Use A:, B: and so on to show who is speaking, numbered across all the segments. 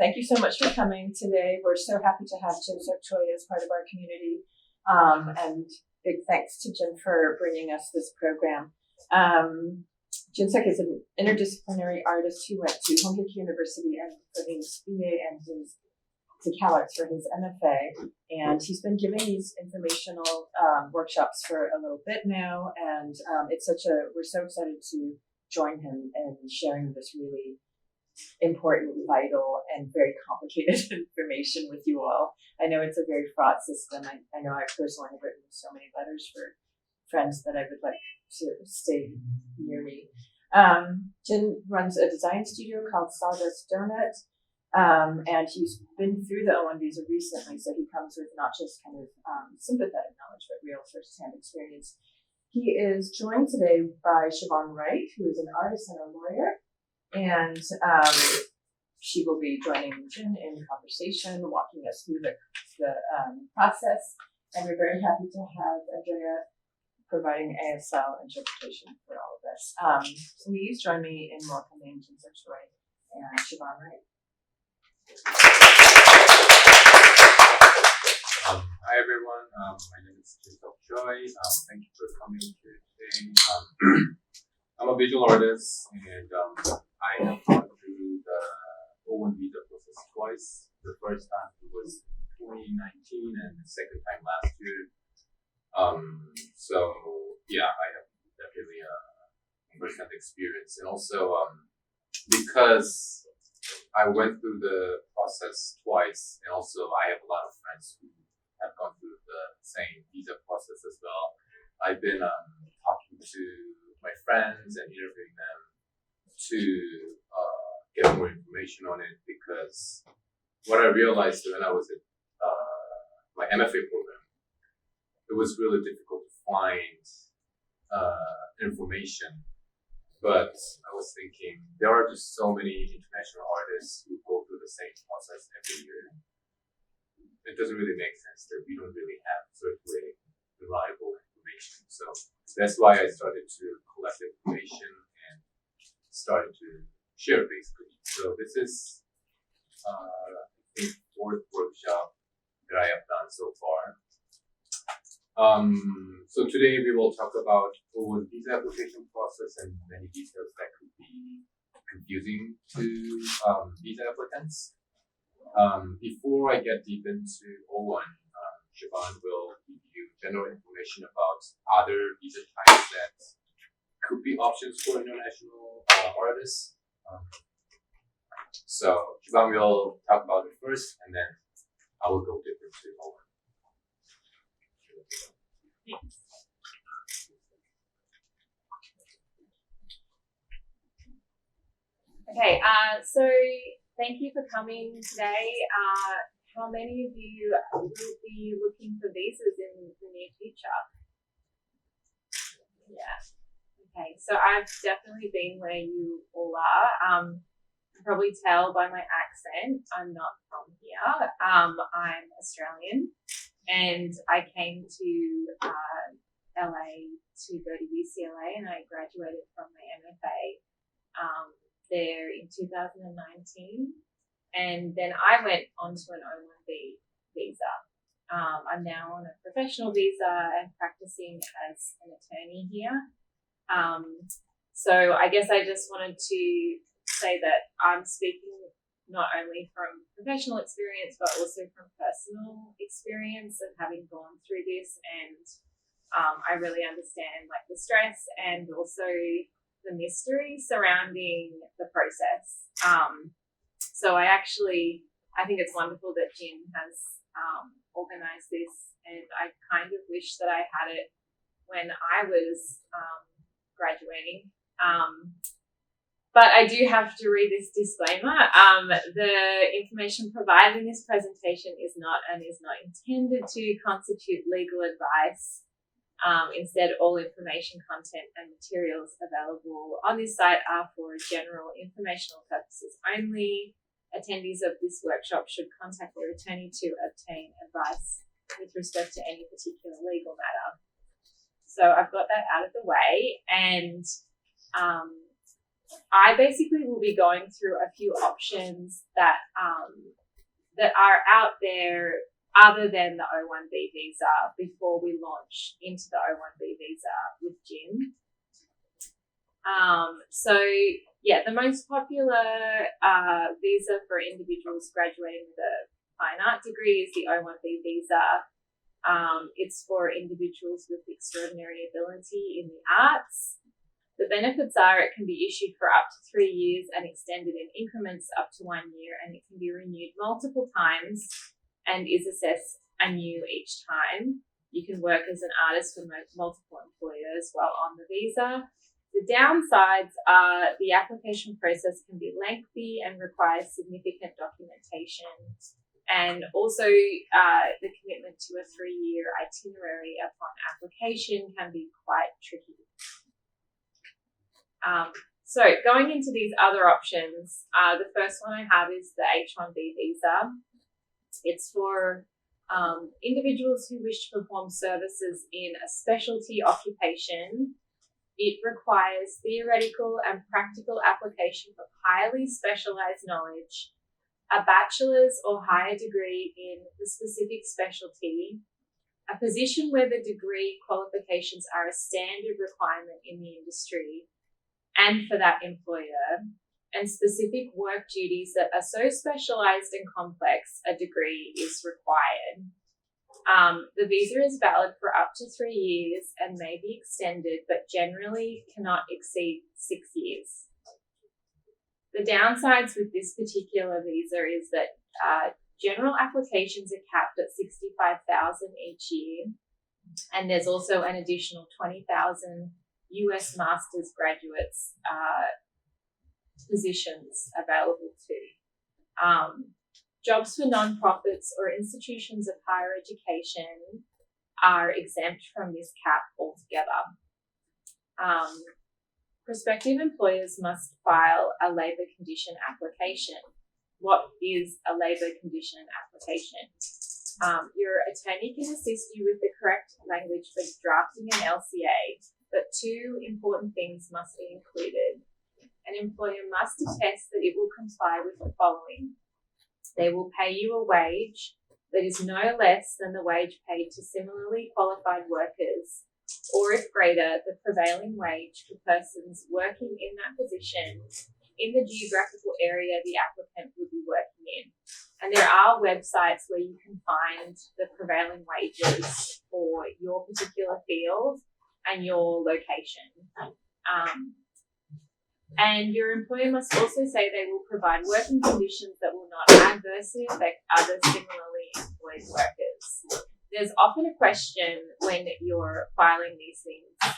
A: thank you so much for coming today. We're so happy to have Jinseok Choi as part of our community. And big thanks to Jin for bringing us this program. Jinseok is an interdisciplinary artist who went to Hongik University and for his BA and to CalArts for his MFA. And he's been giving these informational workshops for a little bit now. And we're so excited to join him in sharing this really important, vital, and very complicated information with you all. I know it's a very fraught system. I know I personally have written so many letters for friends that I would like to stay near me. Jin runs a design studio called Sawdust Donut, and he's been through the O-1 visa recently, so he comes with not just kind of sympathetic knowledge, but real first-hand experience. He is joined today by Shevaun Wright, who is an artist and a lawyer, and she will be joining Jin in conversation, walking us through the process, and we're very happy to have Andrea providing ASL interpretation for all of this. Please join me in welcoming Jinseok Choi and Shevaun Wright.
B: Hi everyone, my name is Jinseok Choi. Thank you for coming here today. I'm a visual artist, and I have gone through the O-1 visa process twice. The first time it was 2019 and the second time last year. So yeah, I have definitely a first-hand experience, and also because I went through the process twice, and also I have a lot of friends who have gone through the same visa process as well. I've been talking to my friends and interviewing them to get more information on it, because what I realized when I was at my MFA program, it was really difficult to find information. But I was thinking, there are just so many international artists who go through the same process every year. It doesn't really make sense that we don't really have certainly reliable information. So that's why I started to collect information and started to share, basically. So this is the fourth workshop that I have done so far. So today we will talk about O-1 visa application process and many details that could be confusing to visa applicants. Before I get deep into O-1, Shevaun will give you general information about other visa types that could be options for international artists. So Shevaun will talk about it first, and then I will go deeper into O-1.
C: Okay, so thank you for coming today. How many of you will be looking for visas in the near future? Yeah. Okay, so I've definitely been where you all are. You can probably tell by my accent, I'm not from here. I'm Australian, and I came to LA to go to UCLA, and I graduated from my MFA there in 2019, and then I went onto an O-1 visa. I'm now on a professional visa and practicing as an attorney here. So I guess I just wanted to say that I'm speaking not only from professional experience, but also from personal experience of having gone through this, and I really understand like the stress and also the mystery surrounding the process. So I think it's wonderful that Jin has organized this, and I kind of wish that I had it when I was graduating. But I do have to read this disclaimer. The information provided in this presentation is not intended to constitute legal advice. Instead, all information, content, and materials available on this site are for general informational purposes only. Attendees of this workshop should contact their attorney to obtain advice with respect to any particular legal matter. So I've got that out of the way, and I basically will be going through a few options that are out there other than the O-1B visa before we launch into the O-1B visa with Jin. The most popular visa for individuals graduating with a fine art degree is the O-1B visa. It's for individuals with extraordinary ability in the arts. The benefits are it can be issued for up to 3 years and extended in increments up to 1 year, and it can be renewed multiple times and is assessed anew each time. You can work as an artist for multiple employers while on the visa. The downsides are the application process can be lengthy and requires significant documentation, and also the commitment to a 3-year itinerary upon application can be quite tricky. So going into these other options, the first one I have is the H-1B visa. It's for individuals who wish to perform services in a specialty occupation. It requires theoretical and practical application of highly specialized knowledge, a bachelor's or higher degree in the specific specialty, a position where the degree qualifications are a standard requirement in the industry and for that employer, and specific work duties that are so specialized and complex a degree is required. The visa is valid for up to 3 years and may be extended, but generally cannot exceed 6 years. The downsides with this particular visa is that general applications are capped at 65,000 each year, and there's also an additional 20,000 US master's graduates positions available too. Jobs for nonprofits or institutions of higher education are exempt from this cap altogether. Prospective employers must file a labour condition application. What is a labour condition application? Your attorney can assist you with the correct language for drafting an LCA, but 2 important things must be included. An employer must attest that it will comply with the following. They will pay you a wage that is no less than the wage paid to similarly qualified workers, or if greater, the prevailing wage for persons working in that position in the geographical area the applicant will be working in. And there are websites where you can find the prevailing wages for your particular field and your location. And your employer must also say they will provide working conditions that will not adversely affect other similarly employed workers. There's often a question when you're filing these things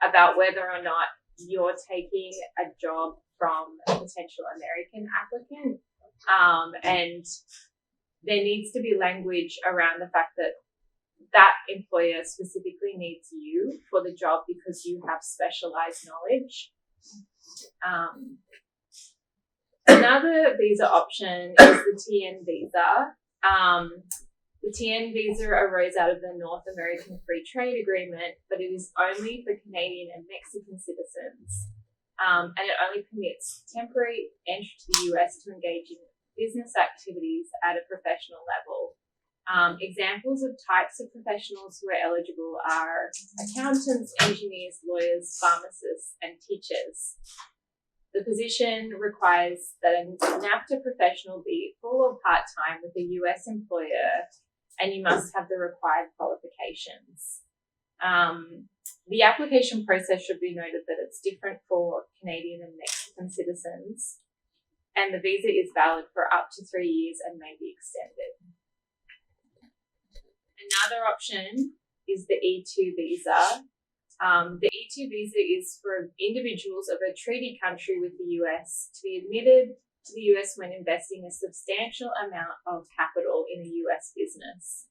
C: about whether or not you're taking a job from a potential American applicant. And there needs to be language around the fact that that employer specifically needs you for the job because you have specialized knowledge. Another visa option is the TN visa. The TN visa arose out of the North American Free Trade Agreement, but it is only for Canadian and Mexican citizens. And it only permits temporary entry to the US to engage in business activities at a professional level. Examples of types of professionals who are eligible are accountants, engineers, lawyers, pharmacists, and teachers. The position requires that a NAFTA professional be full or part-time with a US employer, and you must have the required qualifications. The application process should be noted that it's different for Canadian and Mexican citizens, and the visa is valid for up to 3 years and may be extended. Another option is the E2 visa. The E2 visa is for individuals of a treaty country with the US to be admitted to the US when investing a substantial amount of capital in a US business.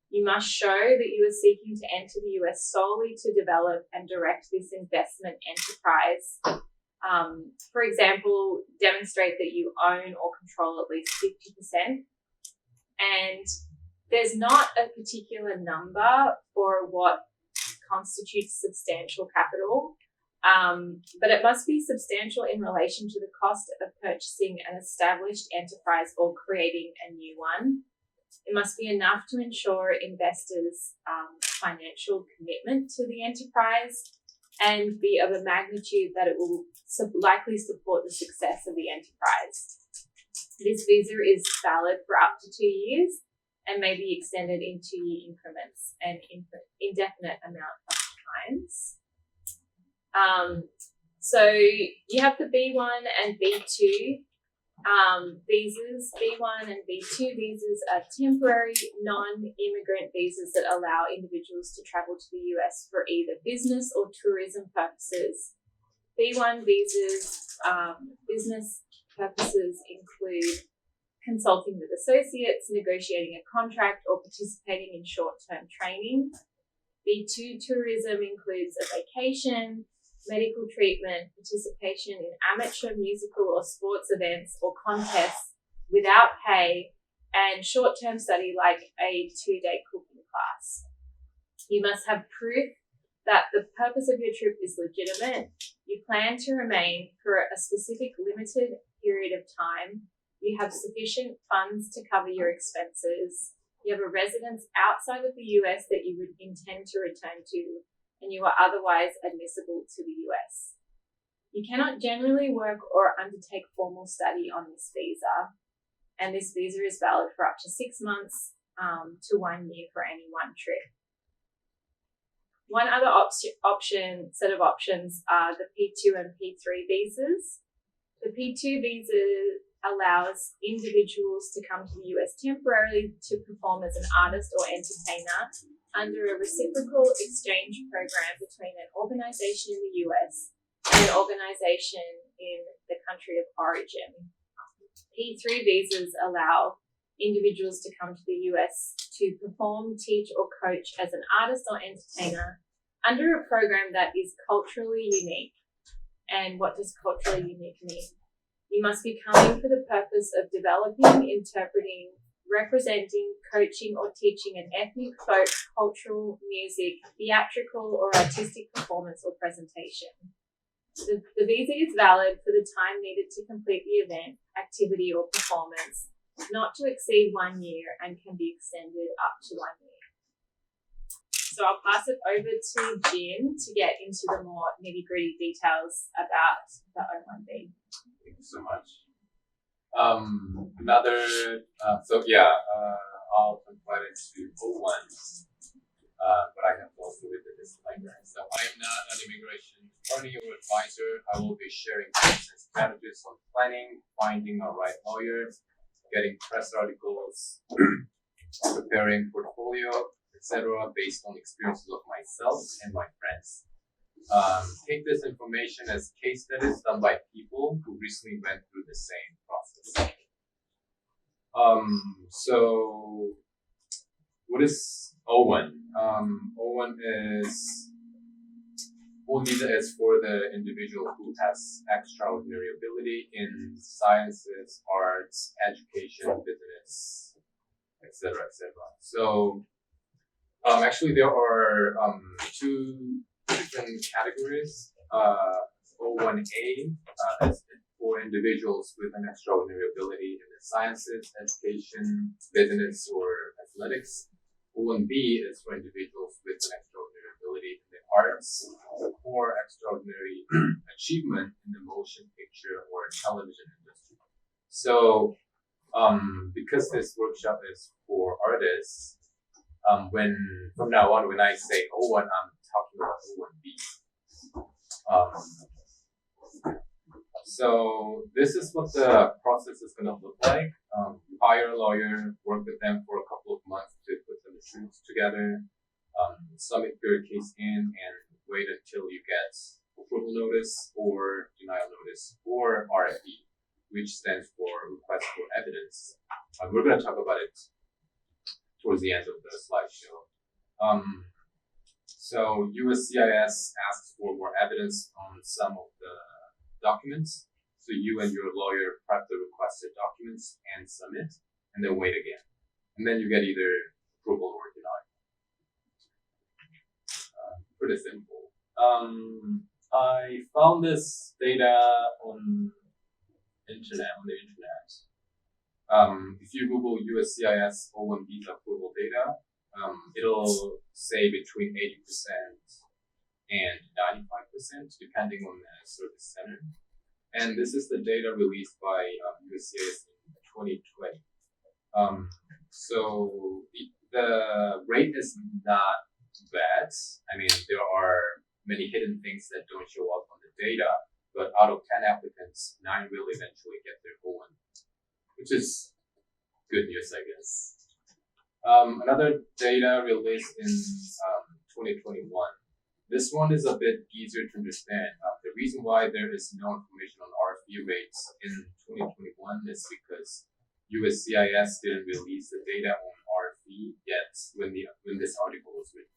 C: You must show that you are seeking to enter the US solely to develop and direct this investment enterprise. For example, demonstrate that you own or control at least 50%. And there's not a particular number for what constitutes substantial capital. But it must be substantial in relation to the cost of purchasing an established enterprise or creating a new one. It must be enough to ensure investors' financial commitment to the enterprise and be of a magnitude that it will likely support the success of the enterprise. This visa is valid for up to 2 years and may be extended in 2-year increments and indefinite amount of times. So you have the B1 and B2 visas. B1 and B2 visas are temporary non-immigrant visas that allow individuals to travel to the US for either business or tourism purposes. B1 visas, business purposes include consulting with associates, negotiating a contract, or participating in short-term training. B2 tourism includes a vacation, medical treatment, participation in amateur musical or sports events or contests without pay, and short-term study like a 2-day cooking class. You must have proof that the purpose of your trip is legitimate. You plan to remain for a specific limited period of time. You have sufficient funds to cover your expenses. You have a residence outside of the US that you would intend to return to, and you are otherwise admissible to the US. You cannot generally work or undertake formal study on this visa, and this visa is valid for up to 6 months to 1 year for any one trip. One other set of options are the P2 and P3 visas. The P2 visa allows individuals to come to the US temporarily to perform as an artist or entertainer under a reciprocal exchange program between an organization in the US and an organization in the country of origin. P3 visas allow individuals to come to the US to perform, teach, or coach as an artist or entertainer under a program that is culturally unique. And what does culturally unique mean? You must be coming for the purpose of developing, interpreting, representing, coaching, or teaching an ethnic, folk, cultural, music, theatrical, or artistic performance or presentation. The visa is valid for the time needed to complete the event, activity, or performance, not to exceed 1 year, and can be extended up to 1 year. So I'll pass it over to Jin to get into the more nitty-gritty details about the O-1B.
B: Thank you so much. I'll confide into O-1, but I have also with the disclaimer. So I'm not an immigration attorney or advisor. I will be sharing tips and strategies on planning, finding a right lawyer, getting press articles, preparing portfolio, etc., based on experiences of myself and my friends. Take this information as case studies done by people who recently went through the same process. So what is O-1? O-1 is visa is for the individual who has extraordinary ability in sciences, arts, education, business, etc., etc. So actually there are 2 different categories. O-1A is for individuals with an extraordinary ability in the sciences, education, business, or athletics. O-1B is for individuals with an extraordinary ability in the arts or extraordinary achievement in the motion picture or television industry. So because this workshop is for artists, from now on, when I say O-1, I'm talking about O-1B. So this is what the process is going to look like. Hire a lawyer, work with them for a couple of months to put the truths together, submit your case in, and wait until you get approval notice or denial notice or RFE, which stands for request for evidence. We're going to talk about it towards the end of the slideshow. So USCIS asks for more evidence on some of the documents. So you and your lawyer prep the requested documents and submit, and then wait again. And then you get either approval or denial. Pretty simple. I found this data on the internet. If you Google USCIS O-1 visa approval data, it'll say between 80% and 95%, depending on the service center. And this is the data released by USCIS in 2020. So the rate is not bad. I mean, there are many hidden things that don't show up on the data, but out of 10 applicants, 9 will eventually get their O-1, which is good news, I guess. Another data released in 2021. This one is a bit easier to understand. The reason why there is no information on RFE rates in 2021 is because USCIS didn't release the data on RFE yet when this article was written.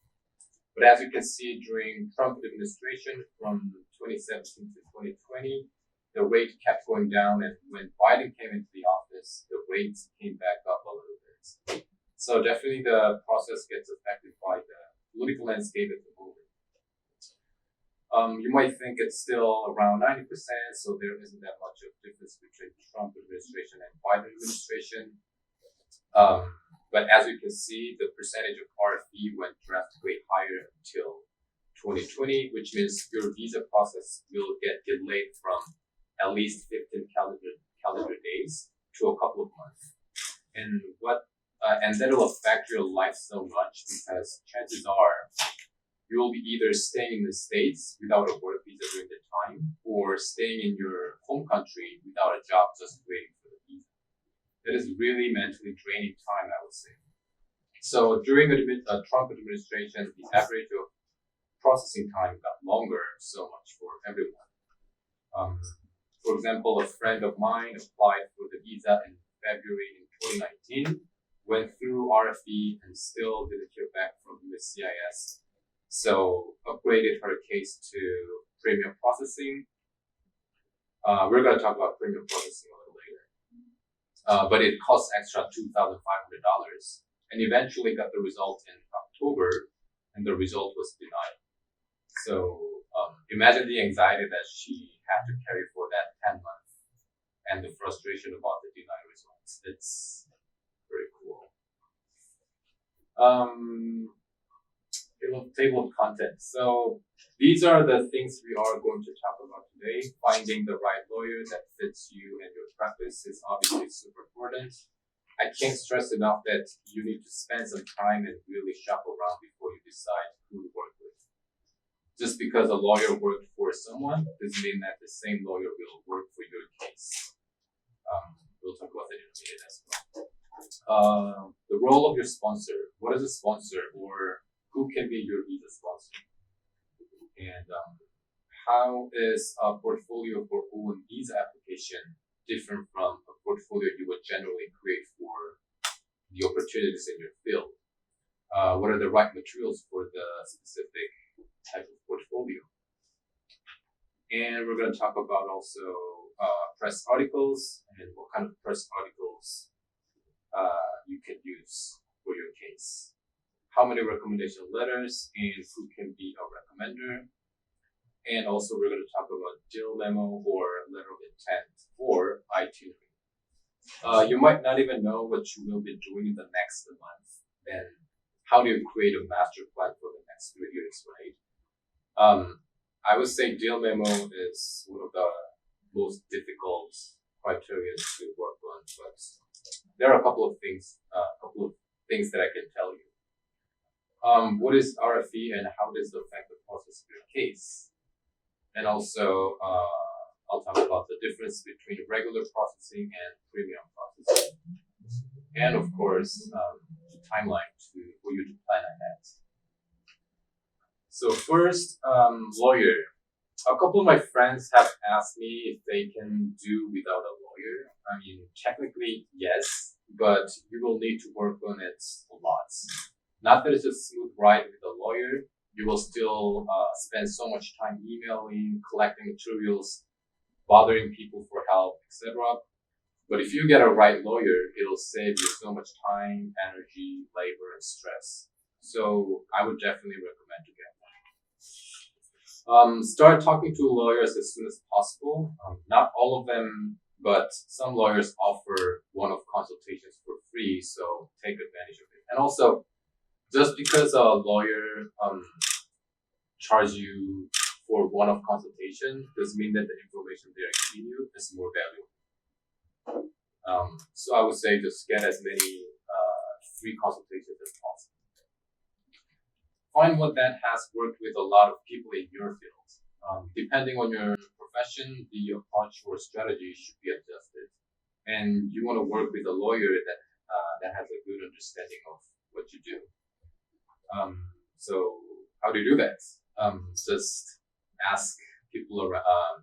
B: But as you can see, during Trump administration from 2017 to 2020, the rate kept going down, and when Biden came into the office, the rates came back up a little bit. So definitely the process gets affected by the political landscape at the moment. You might think it's still around 90%, so there isn't that much of a difference between the Trump administration and Biden administration. But as you can see, the percentage of RFE went drastically higher until 2020, which means your visa process will get delayed from at least 15 calendar days to a couple of months. And that'll affect your life so much because chances are you will be either staying in the States without a work visa during the time, or staying in your home country without a job just waiting for the visa. That is really mentally draining time, I would say. So during the Trump administration, the average of processing time got longer so much for everyone. For example, a friend of mine applied for the visa in February in 2019, went through RFE and still didn't hear back from USCIS. So upgraded her case to premium processing. We're going to talk about premium processing a little later. But it costs extra $2,500, and eventually got the result in October, and the result was denied. So imagine the anxiety that she had to carry for that 10 months, and the frustration about the denied results. It's very cool. Table of contents. So these are the things we are going to talk about today. Finding the right lawyer that fits you and your practice is obviously super important. I can't stress enough that you need to spend some time and really shop around before you decide who to work with. Just because a lawyer worked for someone doesn't mean that the same lawyer will work for your case. We'll talk about that in a minute as well. The role of your sponsor. What is a sponsor, or who can be your visa sponsor? And how is a portfolio for O-1 visa application different from a portfolio you would generally create for the opportunities in your field? What are the right materials for the specific type of portfolio? And we're going to talk about also press articles and what kind of press articles you can use for your case. How many recommendation letters and who can be a recommender. And also we're going to talk about deal memo or letter of intent or itinerary. You might not even know what you will be doing in the next month. Then how do you create a master plan for the next 3 years, right? I would say deal memo is one of the most difficult criteria to work on, but there are a couple of things that I can tell you. What is RFE and how does it affect the process of your case? And also, I'll talk about the difference between regular processing and premium processing. And of course, the timeline for you to plan ahead. So first, lawyer. A couple of my friends have asked me if they can do without a lawyer. I mean, technically, yes, but you will need to work on it a lot. Not that it's a smooth ride with a lawyer. You will still spend so much time emailing, collecting materials, bothering people for help, etc. But if you get a right lawyer, it'll save you so much time, energy, labor, and stress. So I would definitely recommend to get one. Start talking to lawyers as soon as possible. Not all of them, but some lawyers offer one-off consultations for free, so take advantage of it. And also, just because a lawyer charge you for one-off consultation doesn't mean that the information they are giving you is more valuable. So I would say just get as many free consultations as possible. Find one that has worked with a lot of people in your field. Depending on your profession, the approach or strategy should be adjusted. And you want to work with a lawyer that has a good understanding of what you do. So how do you do that? Just ask people around.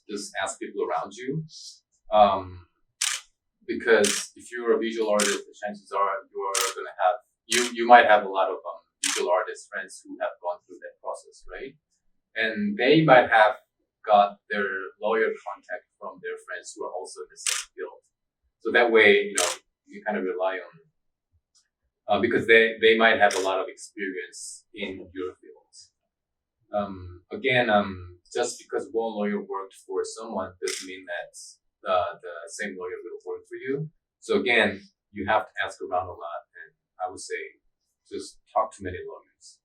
B: Just ask people around you. Because if you're a visual artist, the chances are you are gonna have you might have a lot of visual artist friends who have gone through that process, right? And they might have got their lawyer contact from their friends who are also in the same field. So that way, you kind of rely on because they might have a lot of experience in your field. Again, just because one lawyer worked for someone doesn't mean that the same lawyer will work for you. So again, you have to ask around a lot, and I would say just talk to many lawyers.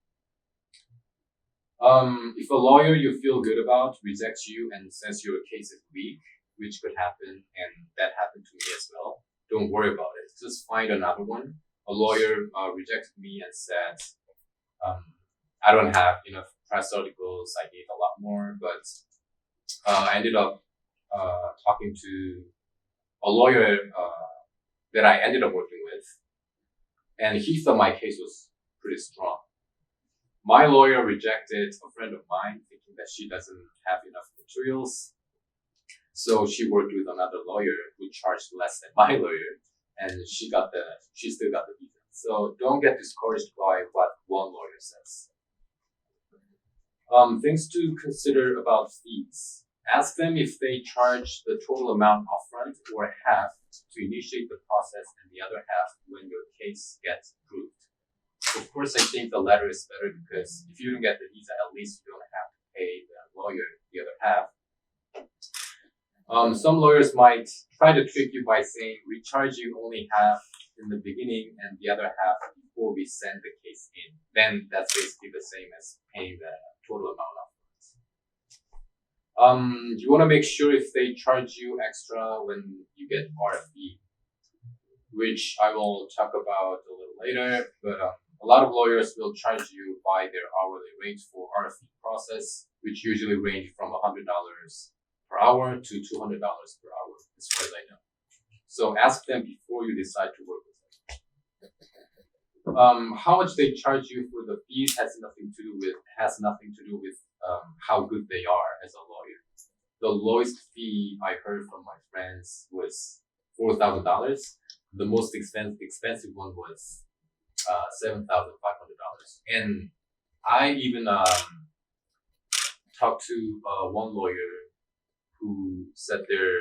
B: If a lawyer you feel good about rejects you and says your case is weak, which could happen, and that happened to me as well, don't worry about it. Just find another one. A lawyer rejected me and said, I don't have enough press articles, I need a lot more, but I ended up talking to a lawyer that I ended up working with, and he thought my case was pretty strong. My lawyer rejected a friend of mine, thinking that she doesn't have enough materials. So she worked with another lawyer who charged less than my lawyer, and she still got the visa. So don't get discouraged by what one lawyer says. Things to consider about fees. Ask them if they charge the total amount upfront or half to initiate the process and the other half when your case gets approved. Of course, I think the latter is better because if you don't get the visa, at least you don't have to pay the lawyer the other half. Some lawyers might try to trick you by saying we charge you only half in the beginning and the other half before we send the case in. Then that's basically the same as paying the total amount upfront. You want to make sure if they charge you extra when you get RFE, which I will talk about a little later, but a lot of lawyers will charge you by their hourly rate for RFE process, which usually range from $100 per hour to $200 per hour, as far as I know. So ask them before you decide to work with them. How much they charge you for the fees has nothing to do with how good they are as a lawyer. The lowest fee I heard from my friends was $4,000. The most expensive one was $7,500. And I even talked to one lawyer who said their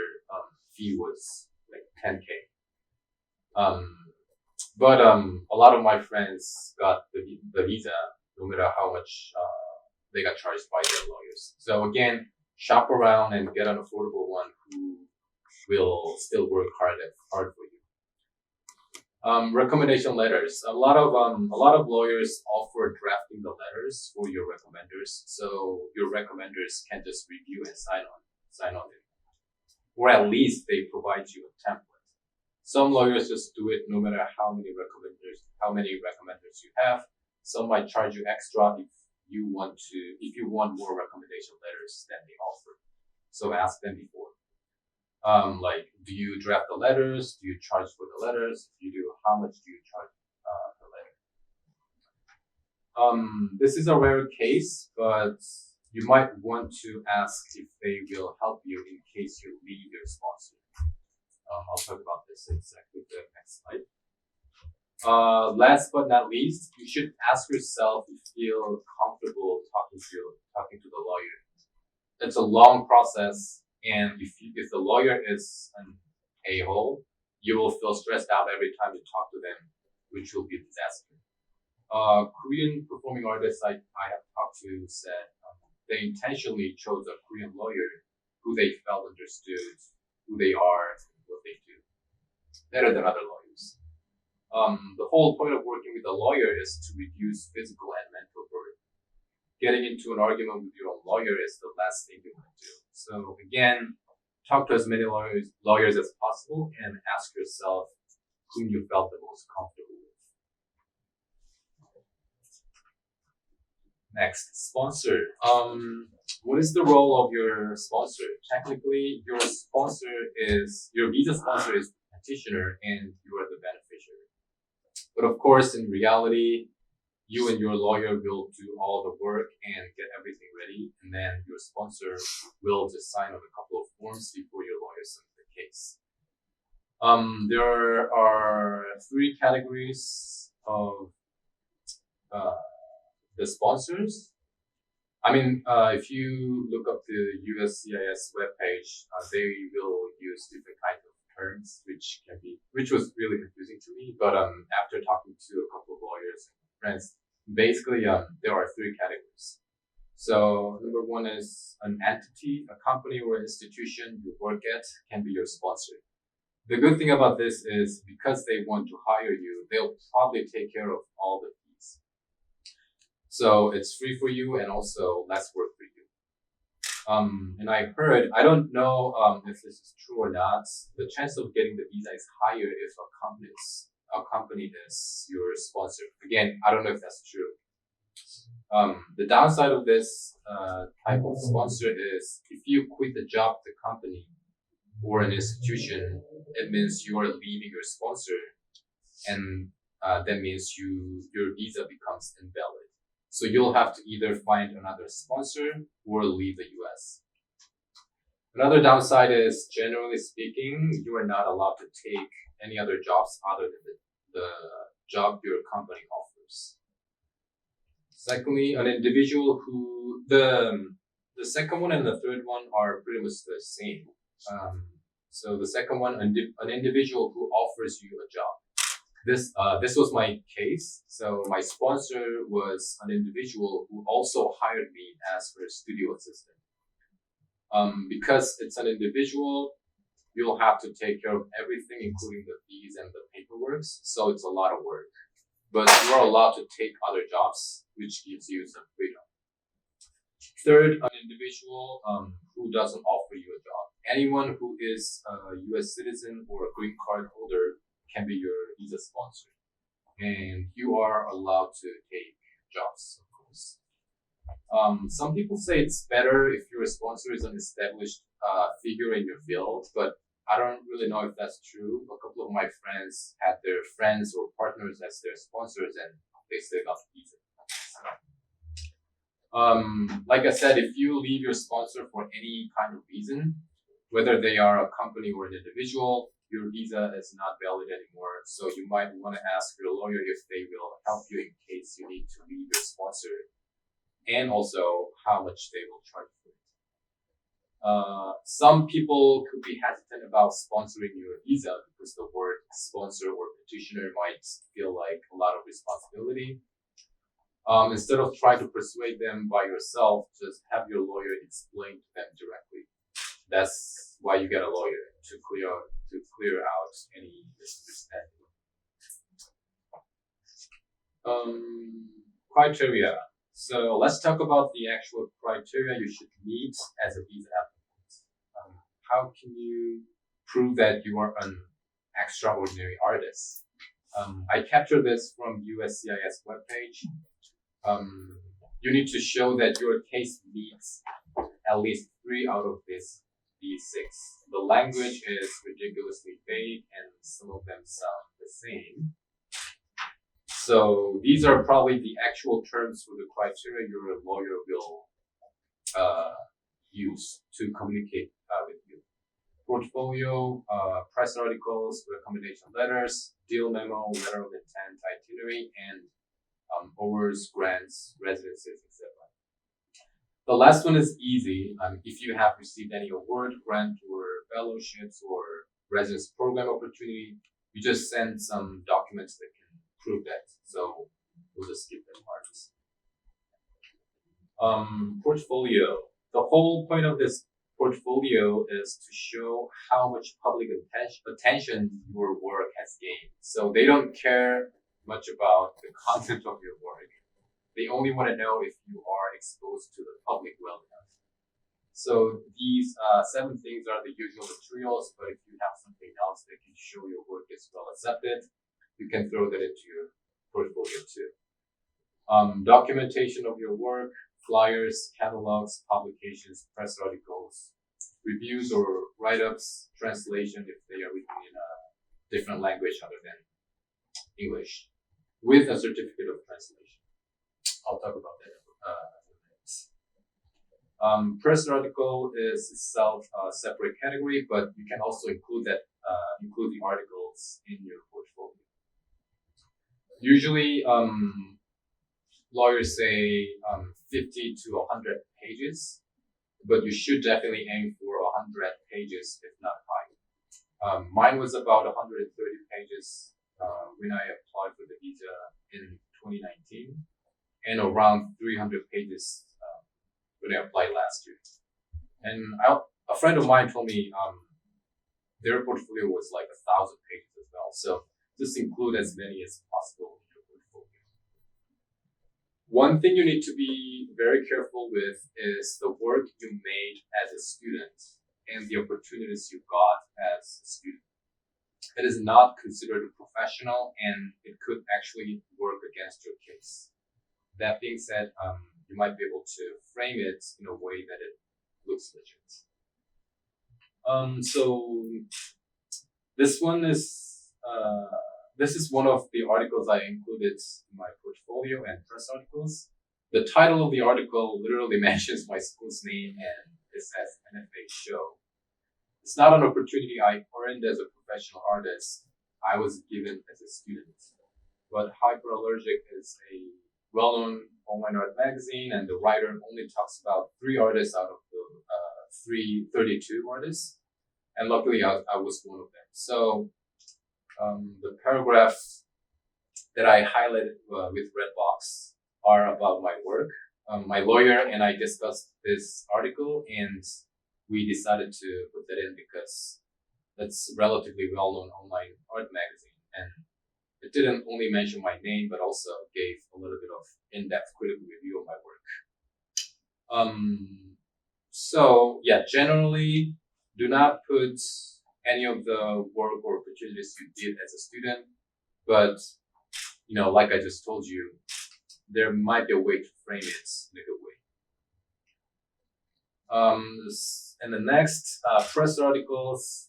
B: fee was like $10K. But a lot of my friends got the visa no matter how much they got charged by their lawyers. So again, shop around and get an affordable one who will still work hard for you. Recommendation letters. A lot of lawyers offer drafting the letters for your recommenders, so your recommenders can just review and sign on it, or at least they provide you a template. Some lawyers just do it no matter how many recommenders you have. Some might charge you extra if you want more recommendation letters than they offer. So ask them before. Like, do you draft the letters? Do you charge for the letters? If you do, how much do you charge per letter? This is a rare case, but you might want to ask if they will help you in case you leave your sponsor. I'll talk about this in a sec with the next slide. Last but not least, you should ask yourself if you feel comfortable talking to the lawyer. It's a long process, and if the lawyer is an a-hole, you will feel stressed out every time you talk to them, which will be a disaster. Korean performing artists I have talked to said they intentionally chose a Korean lawyer who they felt understood who they are and what they do better than other lawyers. The whole point of working with a lawyer is to reduce physical and mental burden. Getting into an argument with your own lawyer is the last thing you want to do. So again, talk to as many lawyers as possible and ask yourself whom you felt the most comfortable with. Next, sponsor. What is the role of your sponsor? Technically, your visa sponsor is the petitioner and you are the beneficiary. But of course, in reality, you and your lawyer will do all the work and get everything ready, and then your sponsor will just sign on a couple of forms before your lawyer submits the case. There are 3 categories of the sponsors. If you look up the USCIS webpage, they will use different kinds of terms, which was really confusing to me. But after talking to a couple of lawyers and friends, basically there are 3 categories. So number 1 is an entity, a company or institution you work at can be your sponsor. The good thing about this is because they want to hire you, they'll probably take care of all the fees. So it's free for you and also less work for you. And I don't know if this is true or not, the chance of getting the visa is higher if a company is your sponsor. Again, I don't know if that's true. The downside of this type of sponsor is if you quit the job, the company or an institution, it means you are leaving your sponsor, and that means your visa becomes invalid. So you'll have to either find another sponsor or leave the US. Another downside is, generally speaking, you are not allowed to take any other jobs other than the job your company offers. Secondly, an individual the second one and the third one are pretty much the same. So the second one, an individual who offers you a job. This was my case. So my sponsor was an individual who also hired me as her studio assistant. Because it's an individual, you'll have to take care of everything, including the fees and the paperwork. So it's a lot of work. But you are allowed to take other jobs, which gives you some freedom. Third, an individual who doesn't offer you a job. Anyone who is a US citizen or a green card holder can be your visa sponsor. And you are allowed to take jobs, of course. Some people say it's better if your sponsor is an established figure in your field, but I don't really know if that's true. A couple of my friends had their friends or partners as their sponsors and they still got the visa. Like I said, if you leave your sponsor for any kind of reason, whether they are a company or an individual, your visa is not valid anymore. So you might want to ask your lawyer if they will help you in case you need to leave your sponsor, and also how much they will charge for it. Some people could be hesitant about sponsoring your visa because the word sponsor or petitioner might feel like a lot of responsibility. Instead of trying to persuade them by yourself, just have your lawyer explain to them directly. That's why you get a lawyer, to clear out any misunderstanding. Criteria. So let's talk about the actual criteria you should meet as a visa applicant. How can you prove that you are an extraordinary artist? I captured this from USCIS webpage. You need to show that your case meets at least 3 out of these 6. The language is ridiculously vague and some of them sound the same. So these are probably the actual terms for the criteria your lawyer will use to communicate with you. Portfolio, press articles, recommendation letters, deal memo, letter of intent, itinerary, and overs, grants, residencies, etc. The last one is easy. If you have received any award, grant, or fellowships or residence program opportunity, you just send some documents that can prove that. So we'll just skip that part. Portfolio. The whole point of this portfolio is to show how much public attention your work has gained. So they don't care much about the content of your work. They only want to know if you are exposed to the public well enough. So these 7 things are the usual materials, but if you have something else that can show your work is well accepted, you can throw that into your portfolio too. Documentation of your work, flyers, catalogs, publications, press articles, reviews or write-ups, translation if they are written in a different language other than English, with a certificate of translation. I'll talk about that next. Press article is itself a separate category, but you can also include include the articles in your portfolio. Usually, lawyers say 50 to 100 pages, but you should definitely aim for 100 pages, if not higher. Mine was about 130 pages when I applied for the visa in 2019, and around 300 pages when I applied last year. And a friend of mine told me their portfolio was like 1,000 pages as well. So just include as many as possible in your portfolio. One thing you need to be very careful with is the work you made as a student and the opportunities you got as a student. It is not considered professional, and it could actually work against your case. That being said, you might be able to frame it in a way that it looks legit. So this is one of the articles I included in my portfolio and press articles. The title of the article literally mentions my school's name, and it says NFA show. It's not an opportunity I earned as a professional artist. I was given as a student. But Hyperallergic is a well-known online art magazine, and the writer only talks about 3 artists out of the 32 artists. And luckily, I was one of them. So the paragraphs that I highlighted with red box are about my work. My lawyer and I discussed this article, and we decided to put that in because that's a relatively well-known online art magazine, and it didn't only mention my name, but also gave a little bit of in-depth critical review of my work. So yeah, generally, do not put any of the work or opportunities you did as a student, but like I just told you, there might be a way to frame it in a good way. And the next, press articles.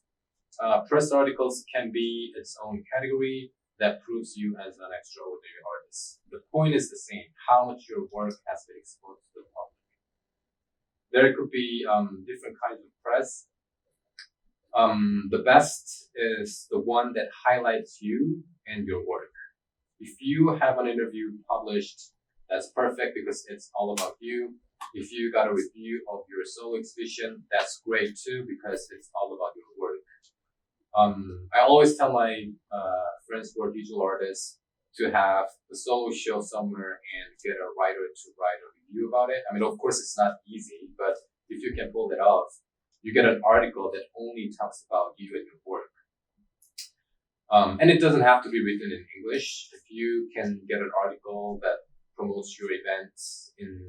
B: Press articles can be its own category that proves you as an extraordinary artist. The point is the same: how much your work has been exposed to the public. There could be different kinds of press. The best is the one that highlights you and your work. If you have an interview published, that's perfect because it's all about you. If you got a review of your solo exhibition, that's great too because it's all about your work. I always tell my friends who are digital artists to have a solo show somewhere and get a writer to write a review about it. I mean, of course, it's not easy, but if you can pull that off, you get an article that only talks about you and your work. And it doesn't have to be written in English. If you can get an article that promotes your events in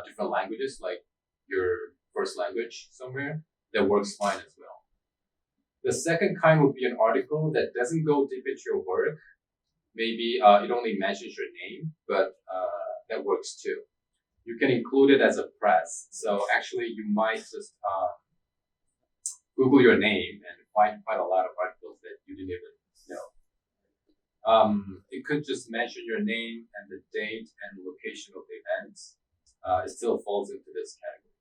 B: different languages, like your first language somewhere, that works fine as well. The second kind would be an article that doesn't go deep into your work. Maybe it only mentions your name, but that works too. You can include it as a press. So actually, you might just Google your name and find quite a lot of articles that you didn't even know. It could just mention your name and the date and location of the event. It still falls into this category.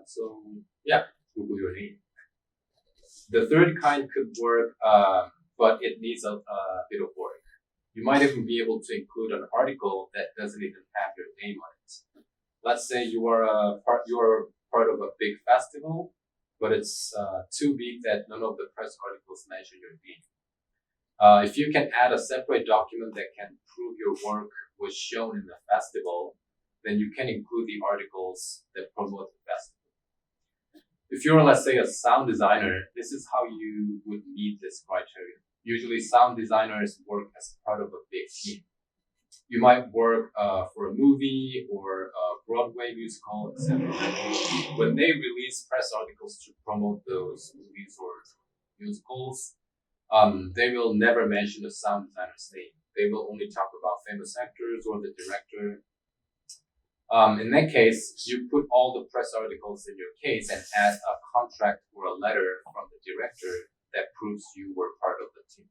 B: So yeah, Google your name. The third kind could work, but it needs a bit of work. You might even be able to include an article that doesn't even have your name on it. Let's say you are part of a big festival, but it's too big that none of the press articles mention your name. If you can add a separate document that can prove your work was shown in the festival, then you can include the articles that promote the festival. If you're, let's say, a sound designer, this is how you would meet this criteria. Usually sound designers work as part of a big team. You might work for a movie or a Broadway musical, etc. When they release press articles to promote those movies or musicals, they will never mention the sound designer's name. They will only talk about famous actors or the director. In that case, you put all the press articles in your case and add a contract or a letter from the director that proves you were part of the team.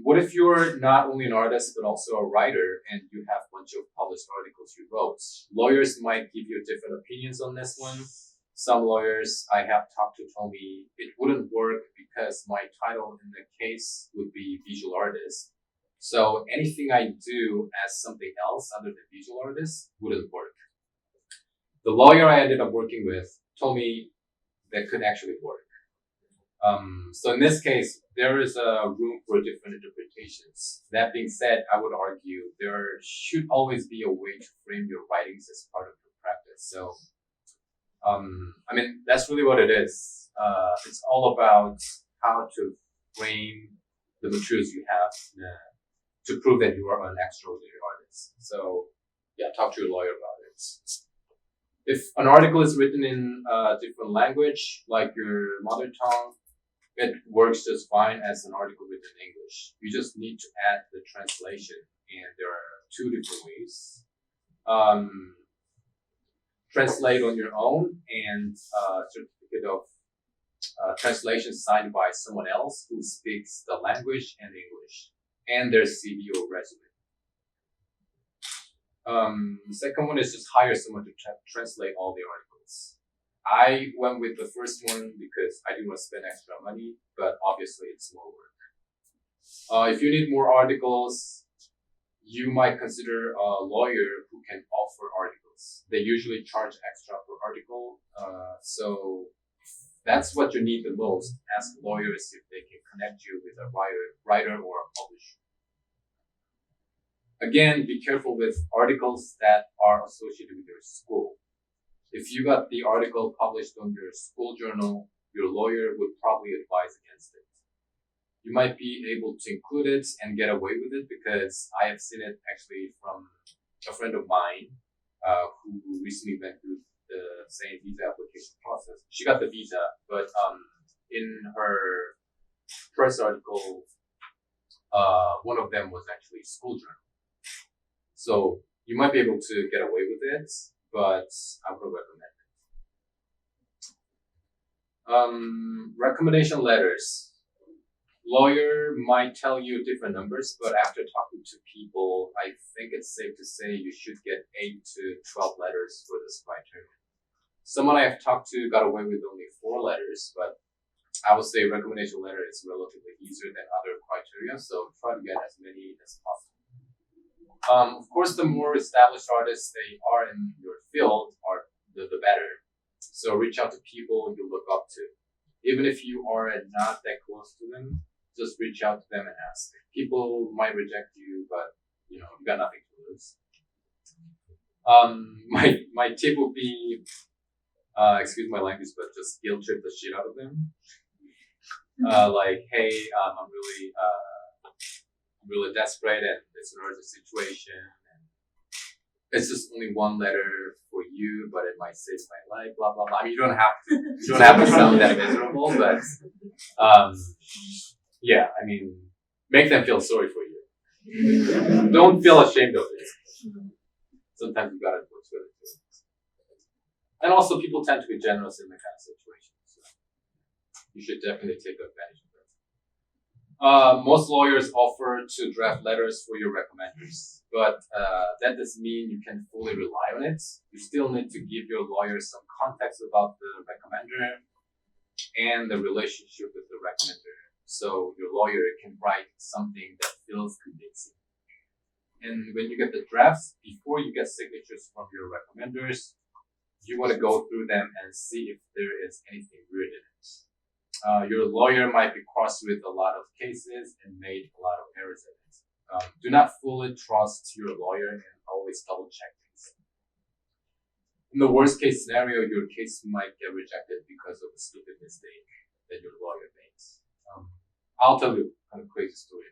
B: What if you're not only an artist but also a writer and you have a bunch of published articles you wrote? Lawyers might give you different opinions on this one. Some lawyers I have talked to told me it wouldn't work because my title in the case would be visual artist. So anything I do as something else other than visual artist wouldn't work. The lawyer I ended up working with told me that could actually work. So in this case, there is a room for different interpretations. That being said, I would argue there should always be a way to frame your writings as part of your practice. So, that's really what it is. It's all about how to frame the materials you have to prove that you are an extraordinary artist. So, yeah, talk to your lawyer about it. If an article is written in a different language, like your mother tongue, it works just fine as an article written in English. You just need to add the translation, and there are two different ways. Translate on your own and certificate of translation signed by someone else who speaks the language and English, and their CV or resume. The second one is just hire someone to translate all the articles. I went with the first one because I didn't want to spend extra money, but obviously it's more work. If you need more articles, you might consider a lawyer who can offer articles. They usually charge extra per article, so that's what you need the most. Ask lawyers if they can connect you with a writer or a publisher. Again, be careful with articles that are associated with your school. If you got the article published on your school journal, your lawyer would probably advise against it. You might be able to include it and get away with it because I have seen it actually from a friend of mine who recently went through the same visa application process. She got the visa, but in her press article, one of them was actually school journal. So you might be able to get away with it, but I would recommend it. Recommendation letters. Lawyer might tell you different numbers, but after talking to people, I think it's safe to say you should get 8 to 12 letters for this criteria. Someone I have talked to got away with only 4 letters, but I would say recommendation letter is relatively easier than other criteria, so try to get as many as possible. Of course, the more established artists they are in your field, the better. So reach out to people you look up to. Even if you are not that close to them, just reach out to them and ask. People might reject you, but you got nothing to lose. My tip would be, excuse my language, but just guilt trip the shit out of them. Like, hey, I'm really desperate and it's an urgent situation. And it's just only one letter for you, but it might save my life. Blah blah blah. I mean, you don't have to sound that miserable, but yeah, I mean, make them feel sorry for you. Don't feel ashamed of it. Sometimes you gotta work with it too. And also, people tend to be generous in that kind of situation, so you should definitely take advantage of it. Most lawyers offer to draft letters for your recommenders, but that doesn't mean you can fully rely on it. You still need to give your lawyer some context about the recommender and the relationship with the recommender, so your lawyer can write something that feels convincing. And when you get the drafts, before you get signatures from your recommenders, you want to go through them and see if there is anything weird in it. Your lawyer might be crossed with a lot of cases and made a lot of errors in it. Do not fully trust your lawyer and always double check things. In the worst case scenario, your case might get rejected because of a stupid mistake that your lawyer made. I'll tell you kind of crazy story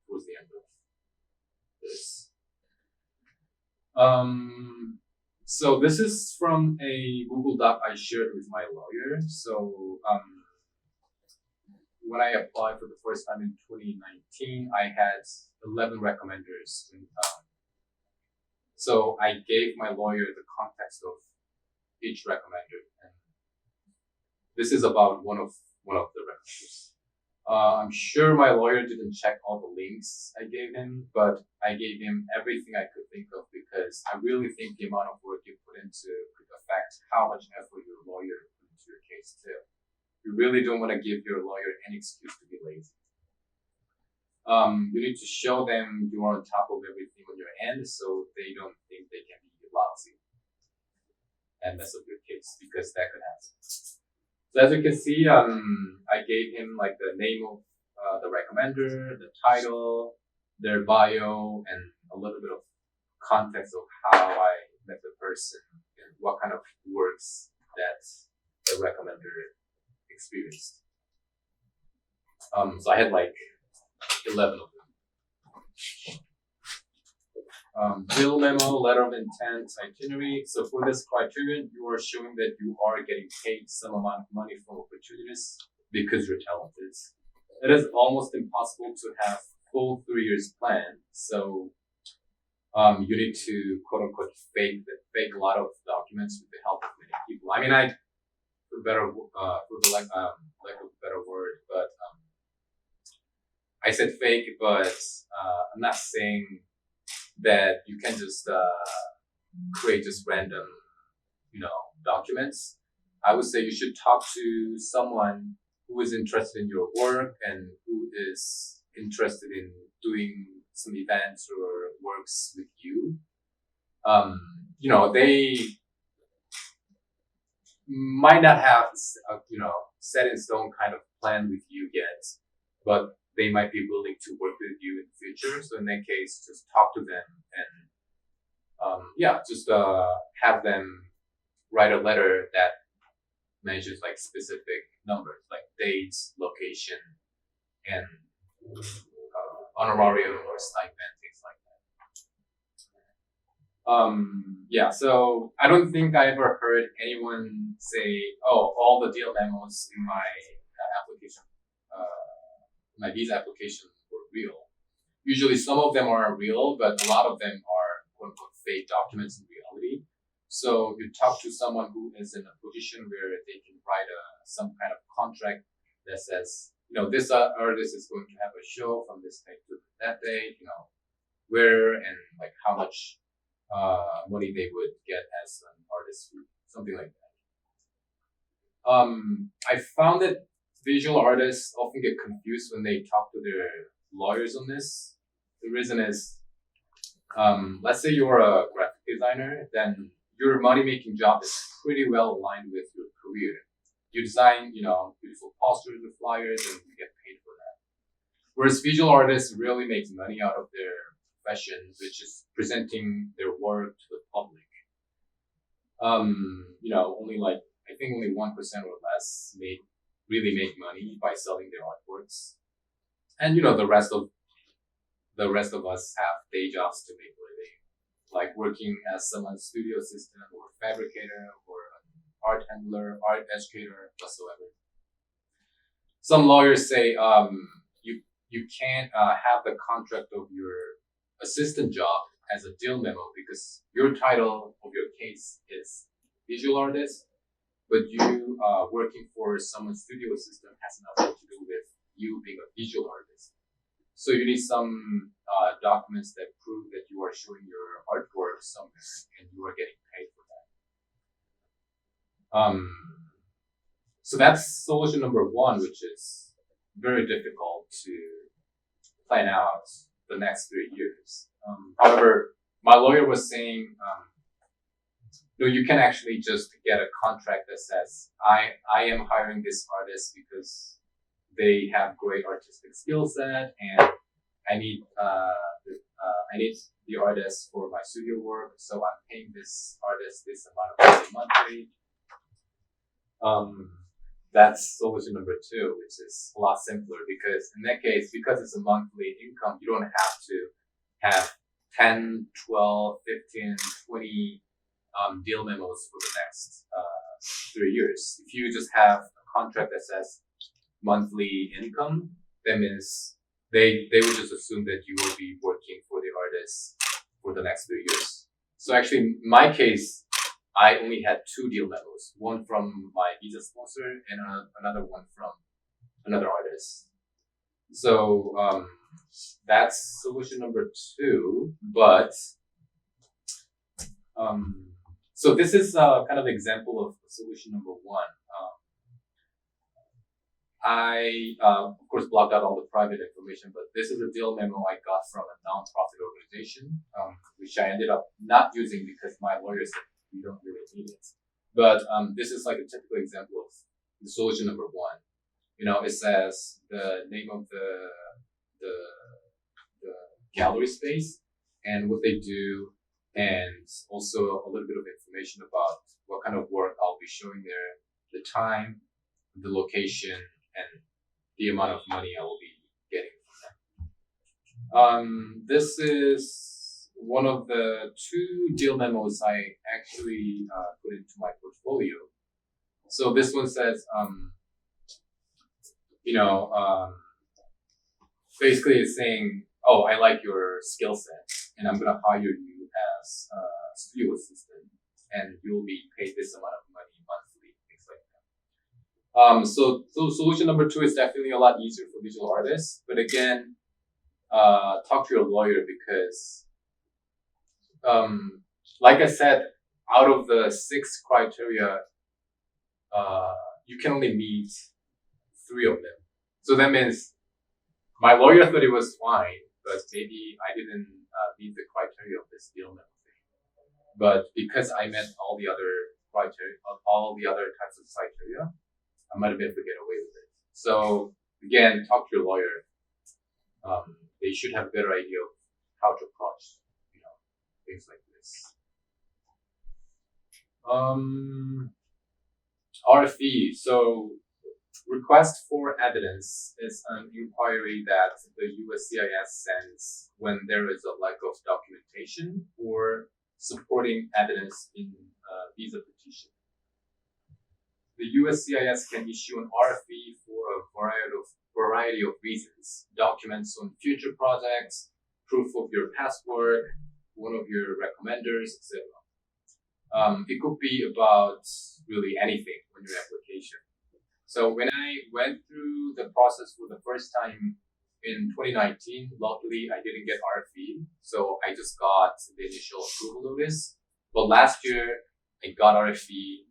B: towards the end of this. So this is from a Google Doc I shared with my lawyer. So when I applied for the first time in 2019, I had 11 recommenders. So I gave my lawyer the context of each recommender, and this is about one of the recommenders. I'm sure my lawyer didn't check all the links I gave him, but I gave him everything I could think of because I really think the amount of work you put into could affect how much effort your lawyer put into your case too. You really don't want to give your lawyer any excuse to be lazy. You need to show them you are on top of everything on your end so they don't think they can be lousy and mess up your case, because that could happen. So as you can see, I gave him like the name of the recommender, the title, their bio, and a little bit of context of how I met the person and what kind of works that the recommender experienced. So I had like 11 of them. Bill memo, letter of intent, itinerary. So for this criterion, you are showing that you are getting paid some amount of money from opportunities because you're talented. It is almost impossible to have full 3 years plan. So you need to quote unquote fake a lot of documents with the help of many people. I mean, for the lack of a better word, but I said fake, but I'm not saying that you can just create just random, documents. I would say you should talk to someone who is interested in your work and who is interested in doing some events or works with you. They might not have a, set in stone kind of plan with you yet, but they might be willing to work with you in the future. So in that case, just talk to them and just have them write a letter that mentions like specific numbers, like dates, location, and honorarium or stipend, things like that. So I don't think I ever heard anyone say, "Oh, all the deal memos in my application." My visa application were real. Usually some of them are real, but a lot of them are quote unquote fake documents in reality. So you talk to someone who is in a position where they can write some kind of contract that says, this artist is going to have a show from this date to that date, where and like how much money they would get as an artist, something like that. I found that visual artists often get confused when they talk to their lawyers on this. The reason is, let's say you're a graphic designer, then your money-making job is pretty well aligned with your career. You design, beautiful posters or flyers, and you get paid for that. Whereas visual artists really make money out of their profession, which is presenting their work to the public. Only 1% or less really make money by selling their artworks, and the rest of us have day jobs to make a living, like working as someone's studio assistant or fabricator or art handler, art educator, whatsoever. Some lawyers say you can't have the contract of your assistant job as a deal memo because your title of your case is visual artist, but you working for someone's studio assistant has nothing to do with you being a visual artist. So you need some documents that prove that you are showing your artwork somewhere and you are getting paid for that. So that's solution number one, which is very difficult to plan out the next 3 years. However, my lawyer was saying, you can actually just get a contract that says, I am hiring this artist because they have great artistic skill set and I need the artist for my studio work, so I'm paying this artist this amount of money monthly. That's solution number two, which is a lot simpler because in that case, because it's a monthly income, you don't have to have 10, 12, 15, 20 deal memos for the next 3 years. If you just have a contract that says monthly income, that means they would just assume that you will be working for the artist for the next 3 years. So actually, in my case, I only had 2 deal memos, one from my visa sponsor and another one from another artist. So that's solution number 2. But so this is kind of example of solution number 1. I, of course, blocked out all the private information, but this is a deal memo I got from a nonprofit organization, which I ended up not using because my lawyer said we don't really need it. But this is like a typical example of the solution number 1. It says the name of the gallery space and what they do, and also a little bit of information about what kind of work I'll be showing there, the time, the location, and the amount of money I will be getting from them. This is one of the 2 deal memos I actually put into my portfolio. So this one says, basically it's saying, oh, I like your skill set, and I'm gonna hire you as a studio assistant, and you'll be paid this amount of money monthly, things like that. So solution number 2 is definitely a lot easier for visual artists, but again, talk to your lawyer because, like I said, out of the 6 criteria, you can only meet 3 of them. So that means my lawyer thought it was fine, but maybe I didn't meet the criteria of this deal memo thing. But because I met all the other criteria, all the other types of criteria, I might have been able to get away with it. So again, talk to your lawyer. They should have a better idea of how to approach, things like this. RFE. So request for evidence is an inquiry that the USCIS sends when there is a lack of documentation or supporting evidence in a visa petition. The USCIS can issue an RFE for a variety of reasons: documents on future projects, proof of your past work, one of your recommenders, etc. It could be about really anything on your application. So when I went through the process for the first time in 2019, luckily I didn't get RFE, so I just got the initial approval notice. But last year I got RFE,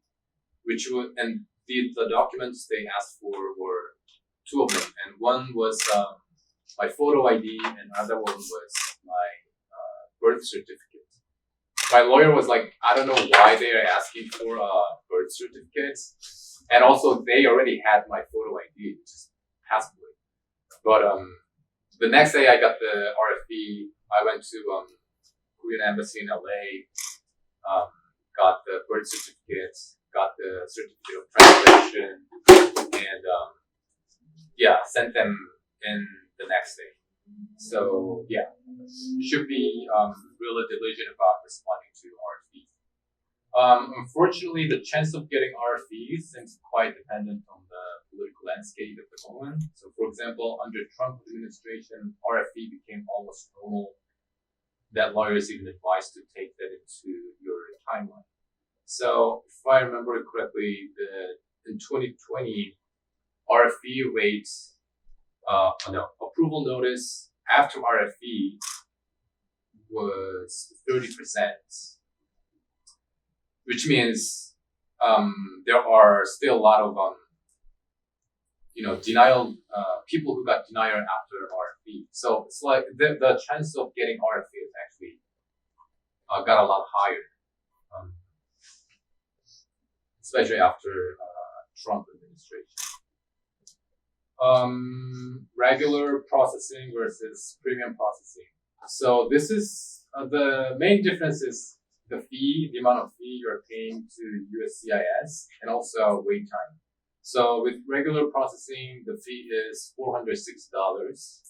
B: and the documents they asked for were 2 of them, and one was my photo ID, and another one was my birth certificate. My lawyer was like, I don't know why they are asking for birth certificates, and also they already had my photo ID, which is passport. But the next day I got the RFE. I went to Korean embassy in LA, got the birth certificate, got the certificate of translation, and sent them in the next day. So should be really diligent about responding to RFEs. Unfortunately, the chance of getting RFEs seems quite dependent on the political landscape at the moment. So, for example, under Trump administration, RFE became almost normal. That lawyers even advised to take that into your timeline. So, if I remember correctly, in 2020, RFE rates, approval notice after RFE was 30%, which means there are still a lot of denial, people who got denial after RFE. So it's like the chance of getting RFE is actually got a lot higher, especially after Trump administration. Regular processing versus premium processing. So this is the main difference is the fee, the amount of fee you're paying to USCIS, and also wait time. So with regular processing, the fee is $406.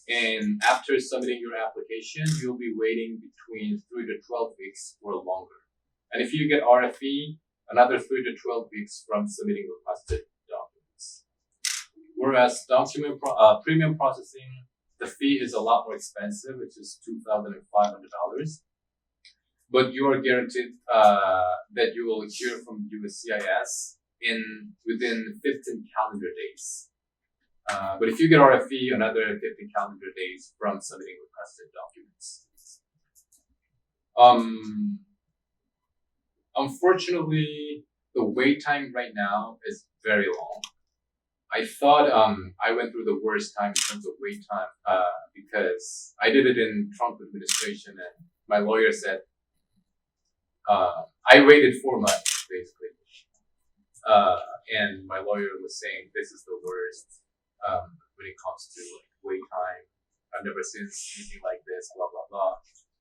B: And after submitting your application, you'll be waiting between 3 to 12 weeks or longer. And if you get RFE, another 3 to 12 weeks from submitting requested documents. Whereas premium processing, the fee is a lot more expensive, which is $2,500. But you are guaranteed that you will hear from USCIS within 15 calendar days. But if you get RFE, another 15 calendar days from submitting requested documents. Unfortunately, the wait time right now is very long. I thought I went through the worst time in terms of wait time because I did it in Trump administration, and my lawyer said I waited 4 months basically, and my lawyer was saying this is the worst when it comes to like wait time. I've never seen anything like this, blah blah blah.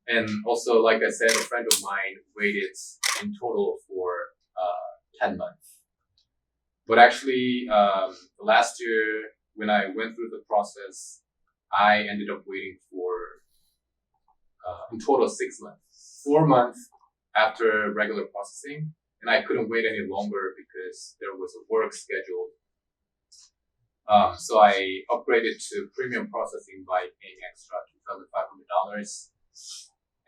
B: And also, like I said, a friend of mine waited in total for 10 months. But actually, last year when I went through the process, I ended up waiting for in total 6 months, 4 months after regular processing, and I couldn't wait any longer because there was a work scheduled. So I upgraded to premium processing by paying extra $2,500.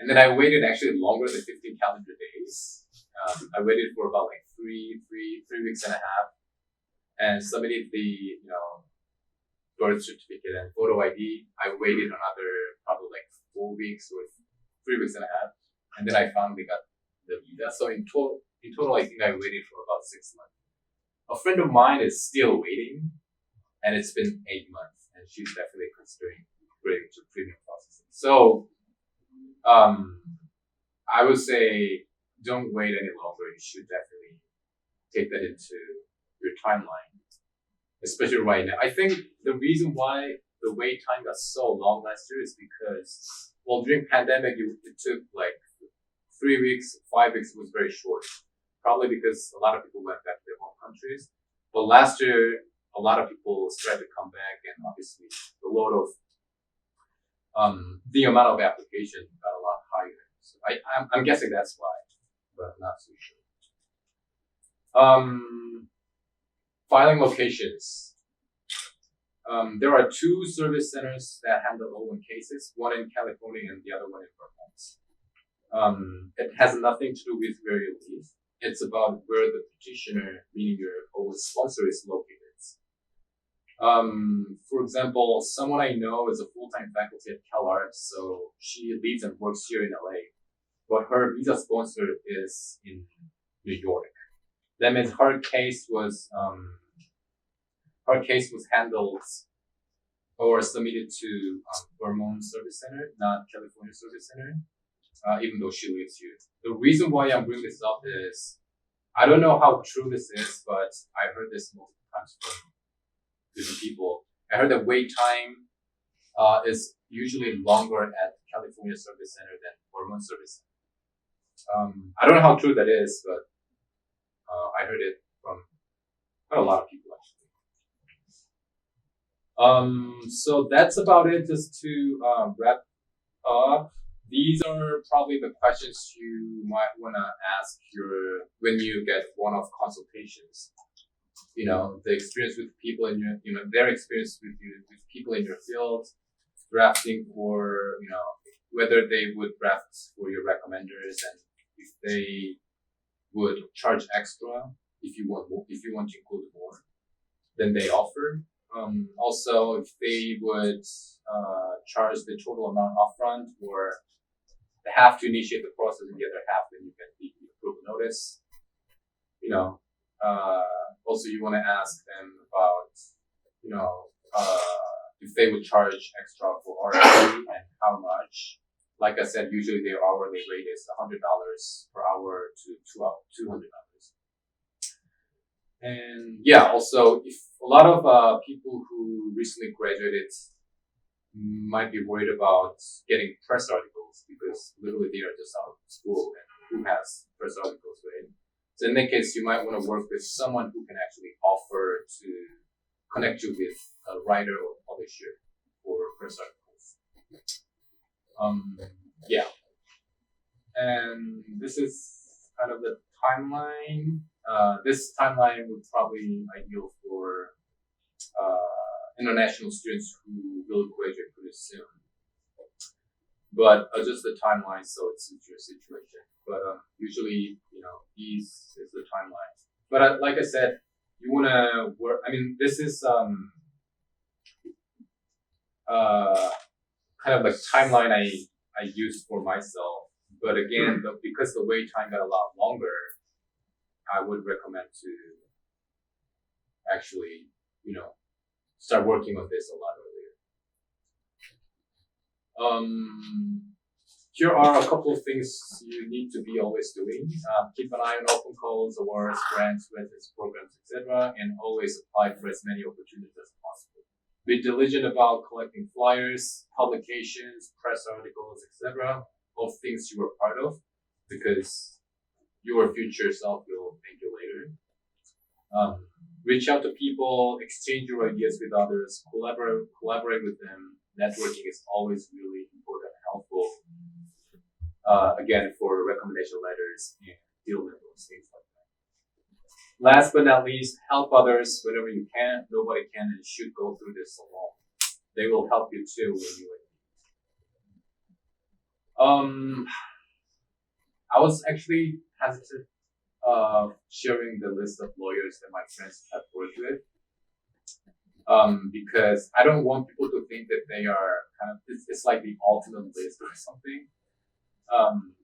B: And then I waited actually longer than 15 calendar days. I waited for about like three weeks and a half, and submitted the birth certificate and photo ID. I waited another probably like 4 weeks or 3 weeks and a half, and then I finally got the visa. So in total, I think I waited for about 6 months. A friend of mine is still waiting, and it's been 8 months, and she's definitely considering upgrading to premium processing. So, I would say don't wait any longer. You should definitely take that into your timeline, especially right now. I think the reason why the wait time got so long last year is because, well, during pandemic, it took like 3 weeks, 5 weeks was very short. Probably because a lot of people went back to their home countries. But last year, a lot of people started to come back, and obviously the load of the amount of application got a lot higher. So I'm guessing that's why, but I'm not so sure. Filing locations. There are 2 service centers that handle O-1 cases, one in California and the other one in Vermont. It has nothing to do with where you live. It's about where the petitioner, meaning your O-1 sponsor, is located. For example, someone I know is a full-time faculty at CalArts, so she lives and works here in LA, but her visa sponsor is in New York. That means her case was handled or submitted to Vermont Service Center, not California Service Center, even though she lives here. The reason why I'm bringing this up is I don't know how true this is, but I heard this multiple times from different people. I heard that wait time is usually longer at California Service Center than Vermont Service Center. I don't know how true that is, but I heard it from quite a lot of people actually. So that's about it. Just to wrap up, these are probably the questions you might want to ask when you get one-off consultations. The experience with people in your, their experience with people in your field, drafting for, whether they would draft for your recommenders, and if they would charge extra if you want to include more than they offer. Also, if they would charge the total amount upfront, or they have to initiate the process and the other half, then you can be approved notice. Also, you want to ask them about, if they would charge extra for RFP and how much. Like I said, usually their hourly rate is $100 per hour to $200. And yeah, also if a lot of people who recently graduated might be worried about getting press articles because literally they are just out of school and who has press articles, right? So in that case, you might want to work with someone who can actually offer to connect you with a writer or publisher for press articles. Yeah. And this is kind of the timeline. This timeline would probably be ideal for international students who will graduate pretty soon. But adjust the timeline so it suits your situation. But usually, these is the timeline. But like I said, you want to work. I mean, this is kind of like timeline I used for myself. But again, because the wait time got a lot longer, I would recommend to actually, start working on this a lot earlier. Here are a couple of things you need to be always doing. Keep an eye on open calls, awards, grants, methods, programs, etc., and always apply for as many opportunities as possible. Be diligent about collecting flyers, publications, press articles, etc., of things you are part of, because your future self will thank you later. Reach out to people, exchange your ideas with others, collaborate with them. Networking is always really important and helpful. Again, for recommendation letters and deal memos, things like that. Last but not least, help others whenever you can. Nobody can and should go through this alone. They will help you too when you I was actually hesitant sharing the list of lawyers that my friends have worked with. Because I don't want people to think that they are it's like the ultimate list or something.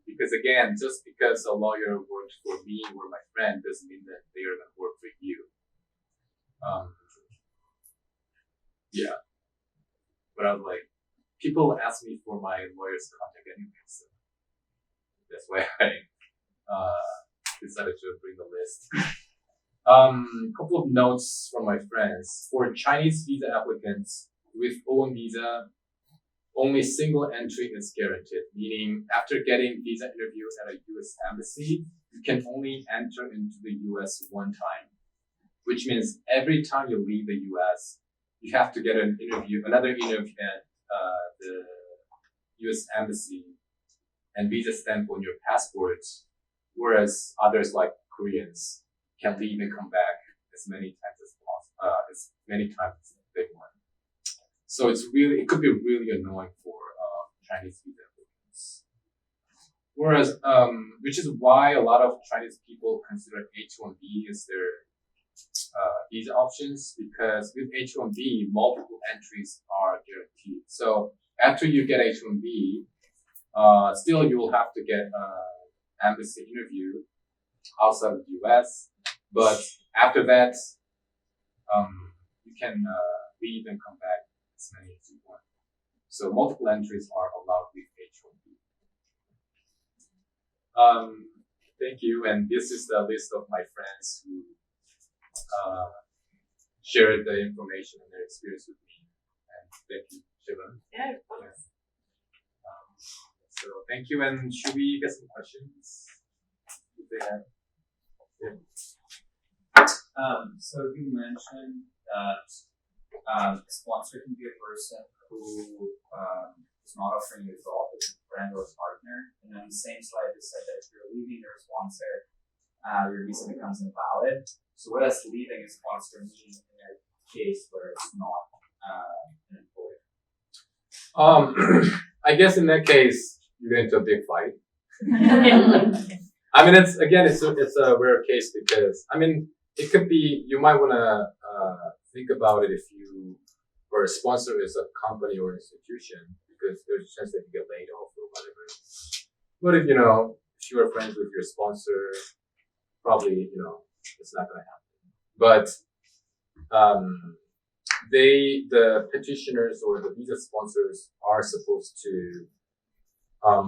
B: Because again, just because a lawyer worked for me or my friend doesn't mean that they are going to work for you. Yeah. But I was like, people ask me for my lawyer's contact anyway, so that's why I decided to bring the list. Couple of notes from my friends. For Chinese visa applicants with O-1 visa, only single entry is guaranteed, meaning after getting visa interviews at a U.S. embassy, you can only enter into the U.S. one time, which means every time you leave the U.S., you have to get another interview at the U.S. embassy and visa stamp on your passport, whereas others like Koreans can leave and come back as many times as possible, as many times as they want. So it could be really annoying for Chinese visa applicants. Whereas, which is why a lot of Chinese people consider H-1B as their visa options, because with H-1B, multiple entries are guaranteed. So after you get H-1B, still you will have to get an embassy interview outside of the US, but after that, you can leave and come back as many as you want. So multiple entries are allowed with H-1B. Thank you, and this is the list of my friends who shared the information and their experience with me. And thank you, Shevaun.
C: Yeah, of course.
B: So thank you, and should we get some questions? If they have. Yeah.
D: So you mentioned that a sponsor can be a person who is not offering you a job, as a friend or a partner. And on the same slide, you said that if you're leaving your sponsor, your visa becomes invalid. So what does leaving a sponsor mean in a case where it's not an employer?
B: I guess in that case, you get into a big fight. I mean, it's a rare case because, I mean, it could be, you might want to think about it if or a sponsor is a company or institution, because there's a chance that you get laid off or whatever. But if you are friends with your sponsor, probably, it's not going to happen. But the petitioners or the visa sponsors are supposed to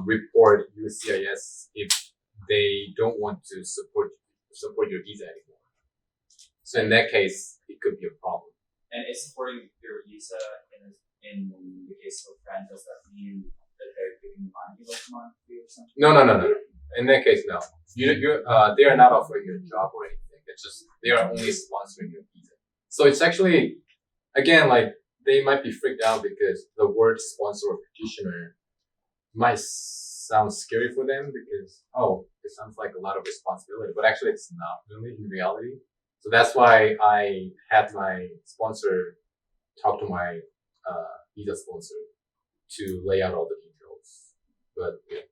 B: report USCIS if they don't want to support your visa anymore. So in that case, it could be a problem.
D: And is supporting your visa in the case of a friend, does that mean that they're giving you money like monthly or something?
B: No. In that case, no. They are not offering you a job or anything. It's just they are only sponsoring your visa. So it's actually, again, like they might be freaked out because the word sponsor or petitioner might sound scary for them because it sounds like a lot of responsibility, but actually it's not really in reality. So that's why I had my sponsor talk to my visa sponsor to lay out all the details. But yeah.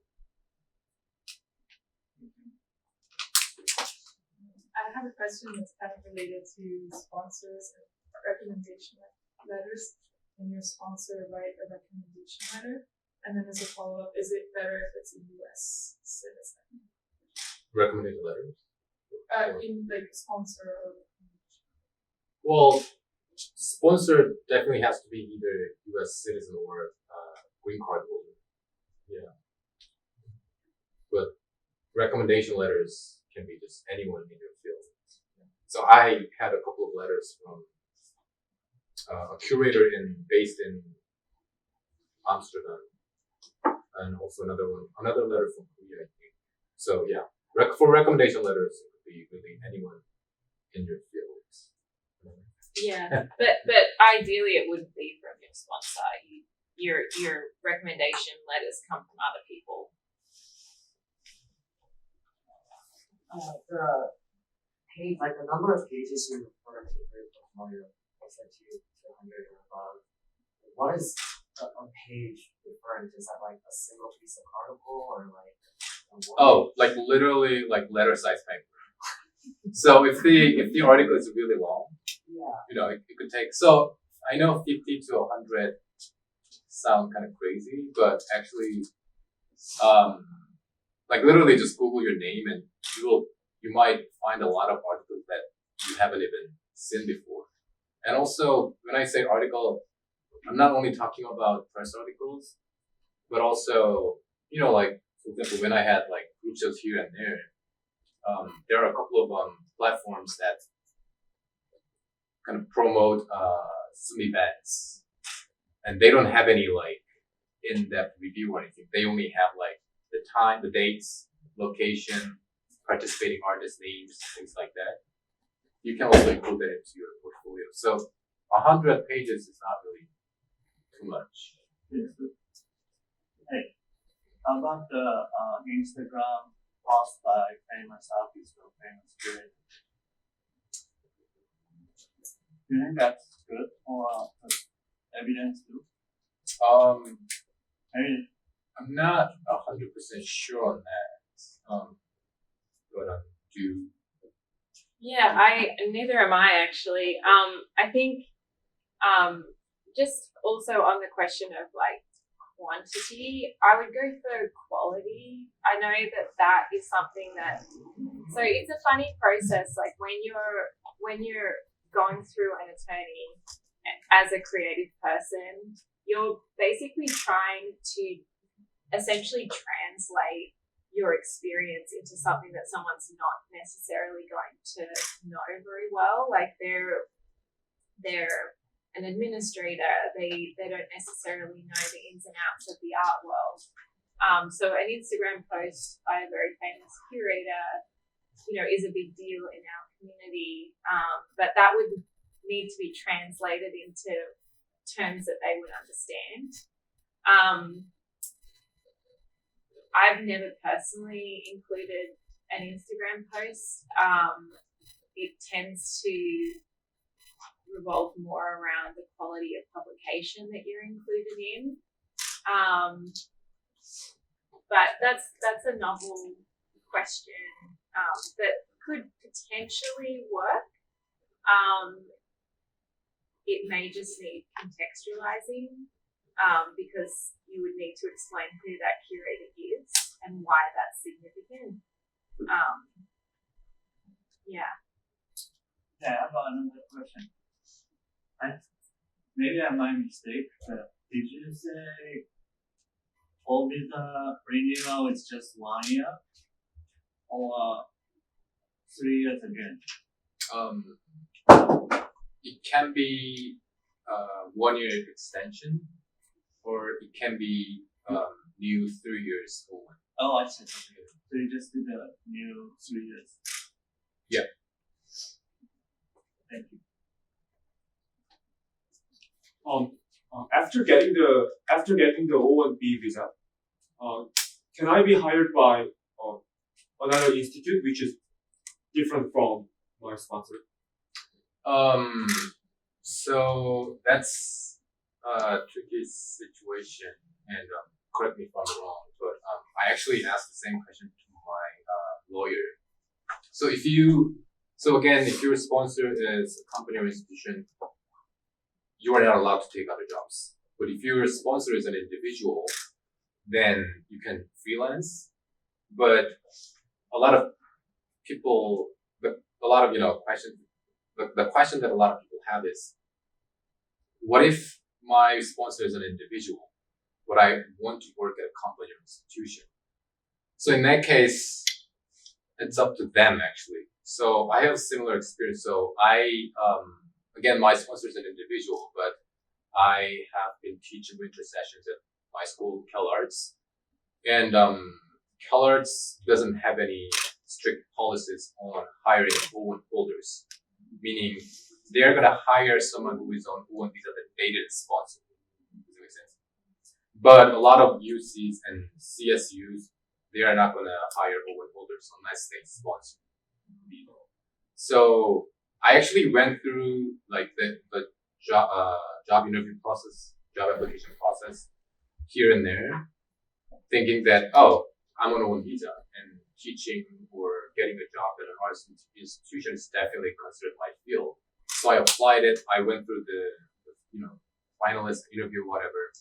E: I have a question that's kind of related to sponsors and recommendation letters. Can your sponsor write a recommendation letter? And then as a follow-up, is it better if it's a U.S. citizen?
B: Recommendation letters?
E: In like sponsor or recommendation.
B: Well, sponsor definitely has to be either U.S. citizen or green card holder. Yeah. But recommendation letters can be just anyone in your field. So I had a couple of letters from a curator based in Amsterdam, and also another letter from Korea, I think. So yeah, for recommendation letters, it could be really anyone in your field.
C: Yeah, but ideally it wouldn't be from your sponsor. Your recommendation letters come from other people.
F: The page, like the number of pages you refer to your portfolio, like 200 or above. What is a page referring to? Is that like a single piece of article or like?
B: Like literally like letter size paper. So if the article is really long,
F: yeah,
B: it could take. So I know 50 to 100 sound kind of crazy, but actually, like literally just Google your name and you might find a lot of articles that you haven't even seen before. And also, when I say article, I'm not only talking about press articles, but also, like, for example, when I had like group shows here and there are a couple of platforms that kind of promote some events, and they don't have any like in-depth review or anything. They only have like the time, the dates, location, participating artist names, things like that. You can also include that into your portfolio. So 100 pages is not really too much.
G: Hey, how about the Instagram post by famous artists or famous creators? Do you think that's good for evidence too? I mean,
B: I'm not 100% sure on that. But do.
C: Yeah, neither am I actually. I think just also on the question of like quantity, I would go for quality. I know that is something that, so it's a funny process. Like when you're going through an attorney as a creative person, you're basically trying to essentially translate your experience into something that someone's not necessarily going to know very well. Like they're an administrator, they don't necessarily know the ins and outs of the art world. So an Instagram post by a very famous curator, is a big deal in our community. But that would need to be translated into terms that they would understand. I've never personally included an Instagram post. It tends to revolve more around the quality of publication that you're included in. But that's a novel question that could potentially work. It may just need contextualizing because you would need to explain who that curator is and why that's significant. Yeah.
G: yeah, I got another question. Maybe I might mistake, but did you say all visa renewal is just 1 year or 3 years again?
B: it can be 1 year extension, or it can be new 3 years O1.
G: Oh, I see. Okay. So you just did a new 3 years.
B: Yeah.
G: Thank you.
H: After getting the O1B visa, can I be hired by another institute which is different from my sponsor?
B: So that's a tricky situation, and correct me if I'm wrong, but I actually asked the same question to my lawyer. So if your sponsor is a company or institution, you are not allowed to take other jobs. But if your sponsor is an individual, then you can freelance. But a lot of people, questions. The question that a lot of people have is, what if my sponsor is an individual, but I want to work at a company or institution? So in that case, it's up to them actually. So I have a similar experience. So again, my sponsor is an individual, but I have been teaching winter sessions at my school, CalArts, and CalArts doesn't have any strict policies on hiring O1 holders, meaning they're gonna hire someone who is on O1 visa that they didn't sponsor. Does that make sense? But a lot of UCs and CSUs, they are not gonna hire O1 holders unless they sponsor. So I actually went through like the job interview process, job application process here and there, thinking that, I'm on O1 visa and teaching or getting a job at an arts institution is definitely considered my field. So I applied it. I went through the finalist interview, whatever,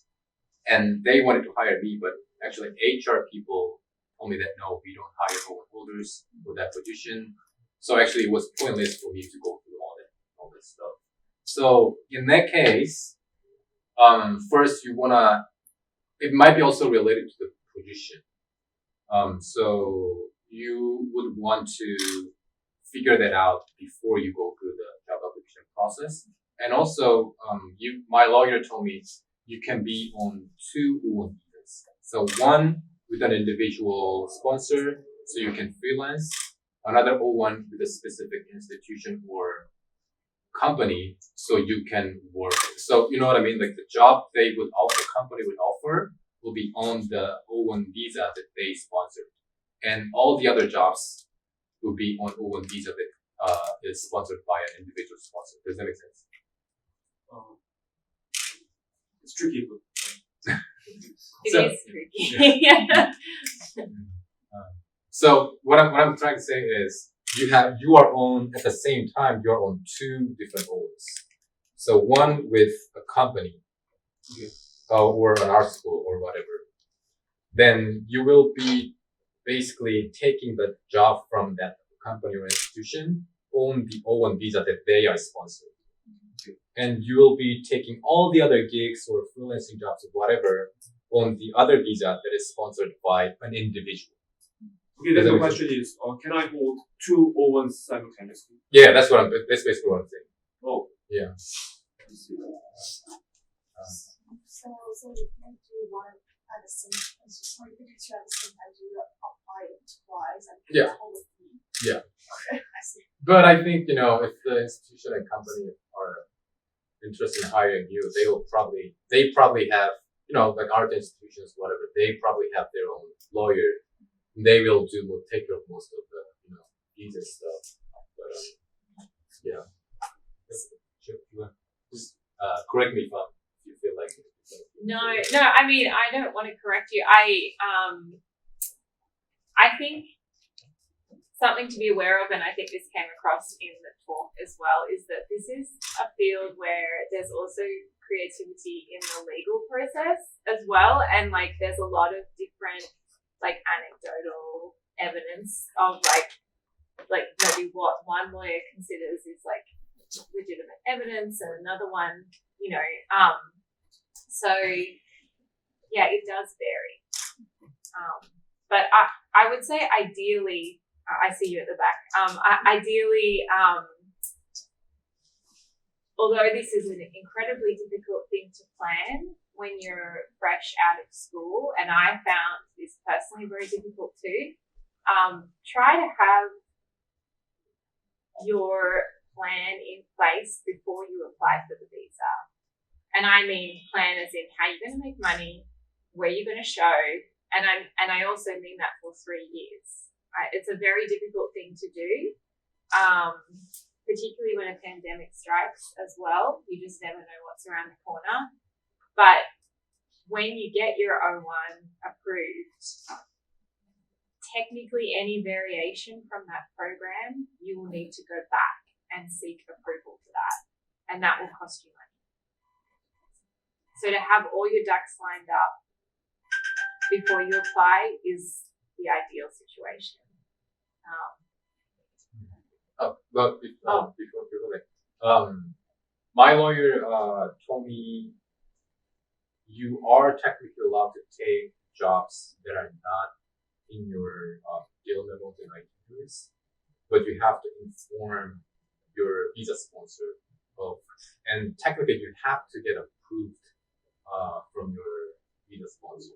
B: and they wanted to hire me, but actually HR people told me that no, we don't hire O1 holders for that position. So actually it was pointless for me to go through all this stuff. So in that case, first it might be also related to the position. So you would want to figure that out before you go through the job application process. And also, my lawyer told me you can be on 2 O1 visas. So one with an individual sponsor, so you can freelance. Another O1 with a specific institution or company, so you can work. So you know what I mean? Like the job the company would offer will be on the O1 visa that they sponsored, and all the other jobs will be on O1 visa that is sponsored by an individual sponsor. Does that make sense?
H: It's tricky.
C: It is tricky. Yeah.
B: So what I'm trying to say is you are on at the same time you're on 2 different O1s. So one with a company, or an art school or whatever. Then you will be basically taking the job from that company or institution on the O1 visa that they are sponsoring. And you will be taking all the other gigs or freelancing jobs or whatever on the other visa that is sponsored by an individual.
H: Okay, then the question is, can I hold 2 O1s simultaneously?
B: Yeah, that's basically what I'm saying.
H: Oh.
B: Yeah.
I: So you can do one at the same time. So you can do 2 at the same time. You apply it twice and
B: Yeah.
I: hold it.
B: Yeah.
I: Okay, I see.
B: But I think, if the institution and company are interested in hiring you, they probably have, like art institutions, whatever, they probably have their own lawyer. They will take care of most of the, visa stuff. But, yeah. Just correct me if you feel like it.
C: No, I mean, I don't want to correct you. I think something to be aware of, and I think this came across in the talk as well, is that this is a field where there's also creativity in the legal process as well. And like, there's a lot of different like anecdotal evidence of like maybe what one lawyer considers is like legitimate evidence and another one, so yeah, it does vary. But I would say ideally, I see you at the back. Ideally, although this is an incredibly difficult thing to plan when you're fresh out of school, and I found this personally very difficult too, try to have your plan in place before you apply for the visa. And I mean plan as in how you're going to make money, where you're going to show, and I also mean that for 3 years. It's a very difficult thing to do, particularly when a pandemic strikes as well. You just never know what's around the corner. But when you get your O-1 approved, technically any variation from that program, you will need to go back and seek approval for that. And that will cost you money. So to have all your ducks lined up before you apply is the ideal situation.
B: My lawyer told me you are technically allowed to take jobs that are not in your deal memos and itineraries, but you have to inform your visa sponsor and technically you have to get approved from your visa sponsor.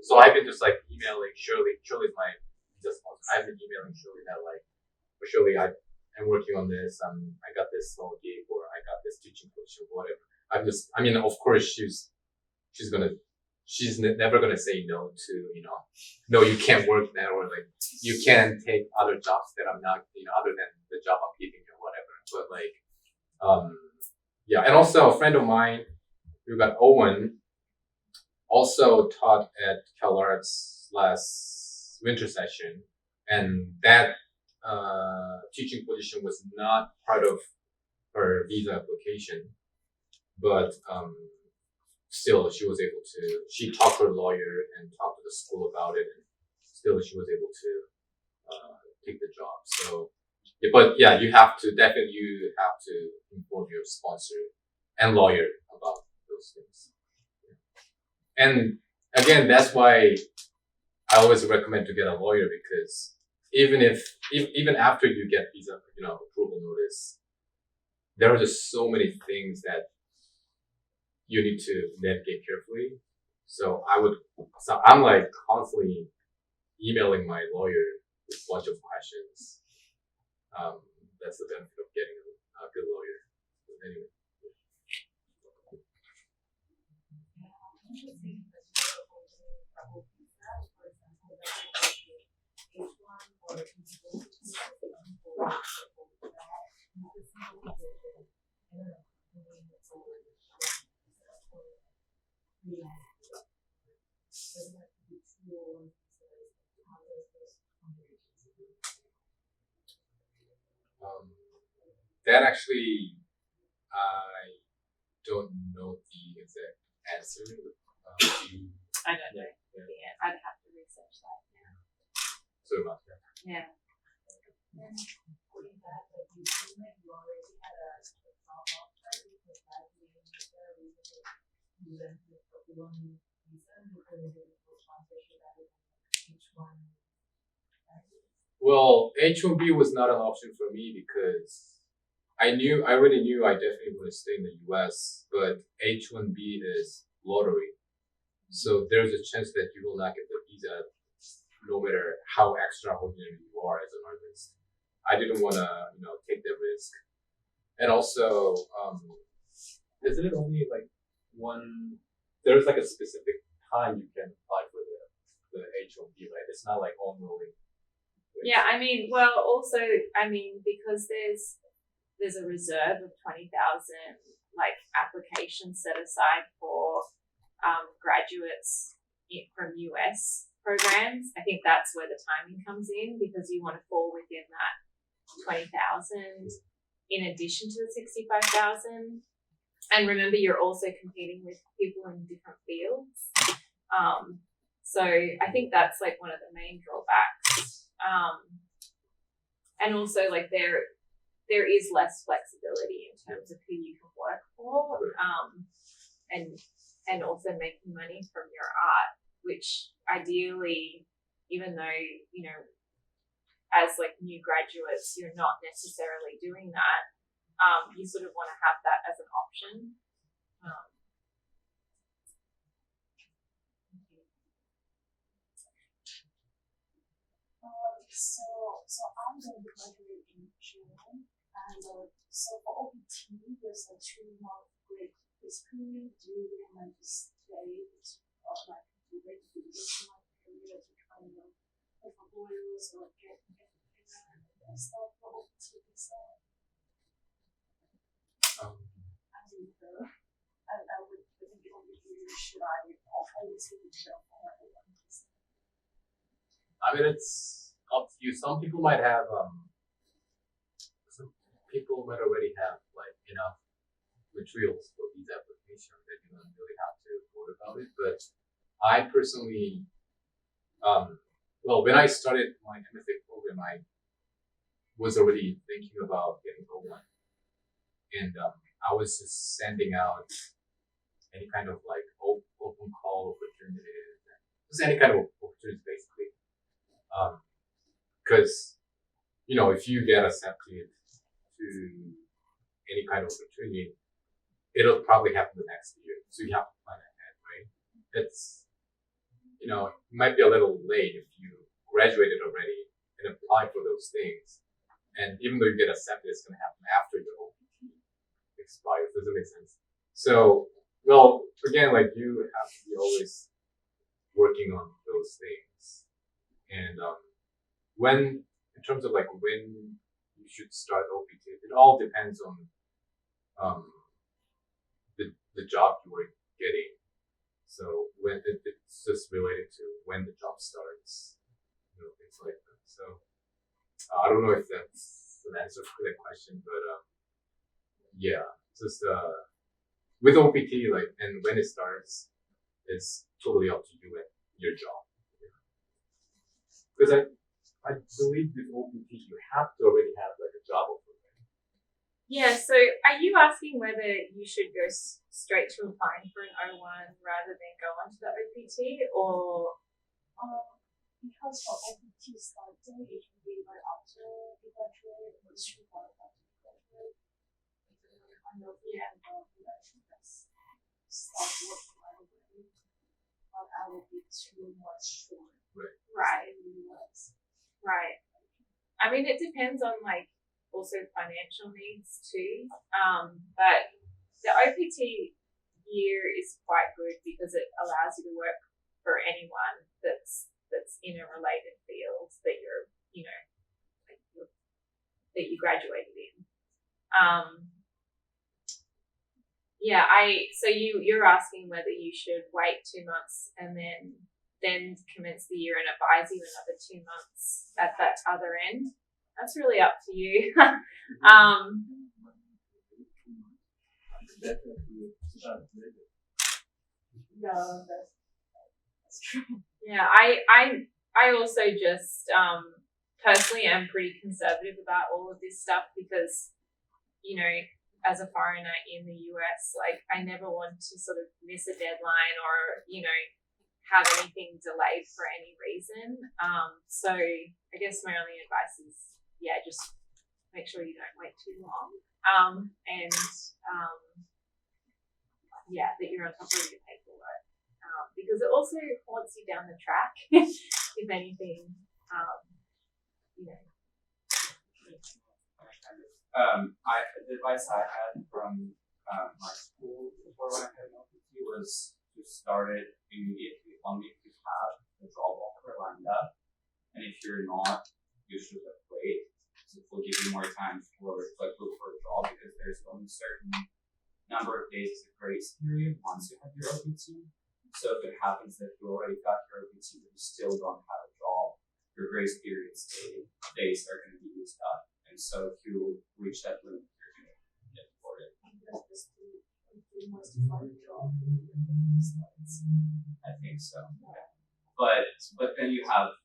B: So I've been just like emailing Shirley. Shirley's my visa sponsor. I've been emailing Shirley that like, Shirley, I'm working on this. I got this small gig, or I got this teaching position, whatever. Of course she's never gonna say no to, no, you can't work there, or like, you can't take other jobs that I'm not, other than the job I'm giving you or whatever. But like, yeah. And also a friend of mine who got O-1 also taught at CalArts last winter session, and that teaching position was not part of her visa application, but still she was able to, she talked to her lawyer and talked to the school about it, and still she was able to take the job. So, but yeah, you have to inform your sponsor and lawyer about those things. And again, that's why I always recommend to get a lawyer, because even after you get visa, approval notice, there are just so many things that you need to navigate carefully. So I'm like constantly emailing my lawyer with a bunch of questions. That's the benefit of getting a good lawyer. But anyway. That actually, I don't know the exact answer.
C: I don't know. Yeah, I'd have to research that. Yeah.
B: So about that.
C: Yeah.
B: Well, H-1B was not an option for me because I already knew I definitely want to stay in the US, but H-1B is lottery. So there's a chance that you will not get the visa no matter how extraordinary you are as an artist. I didn't want to, take that risk. And also, isn't it only like there's like a specific time you can apply for the H-1B, right? It's not like ongoing.
C: Yeah, because there's a reserve of 20,000 like applications set aside for graduates from US programs. I think that's where the timing comes in, because you want to fall within that 20,000 in addition to the 65,000. And remember, you're also competing with people in different fields. So I think that's like one of the main drawbacks. And also like there is less flexibility in terms of who you can work for, and also making money from your art, which ideally, even though, as like new graduates, you're not necessarily doing that, you sort of want to have that as an option.
I: So I'm going to graduate in June, and so for OPT, there's a 2-month break this period. Do you recommend to stay like to wait for this month period to try to look for lawyers or get and stuff for OPT visa? I think I would think it would be should I always be careful for everyone.
B: I mean, it's up to you. Some people might have, some people might already have like enough materials for these applications that you don't really have to worry about it. But I personally, well, when I started my MFA program, I was already thinking about getting O-1, and I was just sending out any kind of like open call opportunities, just any kind of opportunities basically. Because, you know, if you get accepted to any kind of opportunity, it'll probably happen the next year. So you have to plan ahead, right? It's, you know, it might be a little late if you graduated already and applied for those things. And even though you get accepted, it's going to happen after your OPT expires. Does it make sense? So, well, again, like you have to be always working on those things. And, when, in terms of like when you should start OPT, it all depends on the job you were getting. So when it's just related to when the job starts, you know, things like that. So I don't know if that's an answer for that question, but yeah, just with OPT, like, and when it starts, it's totally up to you and your job. Because I believe with OPT you have to already have like a job offer.
C: Yeah, so are you asking whether you should go straight to applying for an O-1 rather than go on to the OPT, or?
I: Because for OPT start date, it can be right after you graduate, or it's required after you graduate. I know we have actually start working right away, but I would be too much short.
C: Right. Right. I mean, it depends on like also financial needs too. But the OPT year is quite good because it allows you to work for anyone that's in a related field that you're, you know, that you graduated in. Yeah, so you're asking whether you should wait 2 months and then commence the year and advise you another 2 months at that other end. That's really up to you.
I: No, that's true.
C: Yeah, I also just personally am pretty conservative about all of this stuff because, you know, as a foreigner in the US, like I never want to sort of miss a deadline or, you know, have anything delayed for any reason. So I guess my only advice is, yeah, just make sure you don't wait too long. Yeah, that you're on top of your paperwork. Because it also haunts you down the track, if anything, you know.
D: The advice I had from my school before when I had an OPT was to start it immediately, only if you have a job offer lined up. And if you're not, you should wait. So it will give you more time for like look for a job because there's only a certain number of days as a grace period once you have your OPT. So if it happens that you already got your OPT but you still don't have a job, your grace period days are going to be used up. And so if you reach that limit, you're going to get deported. I think so. Yeah. But then you have,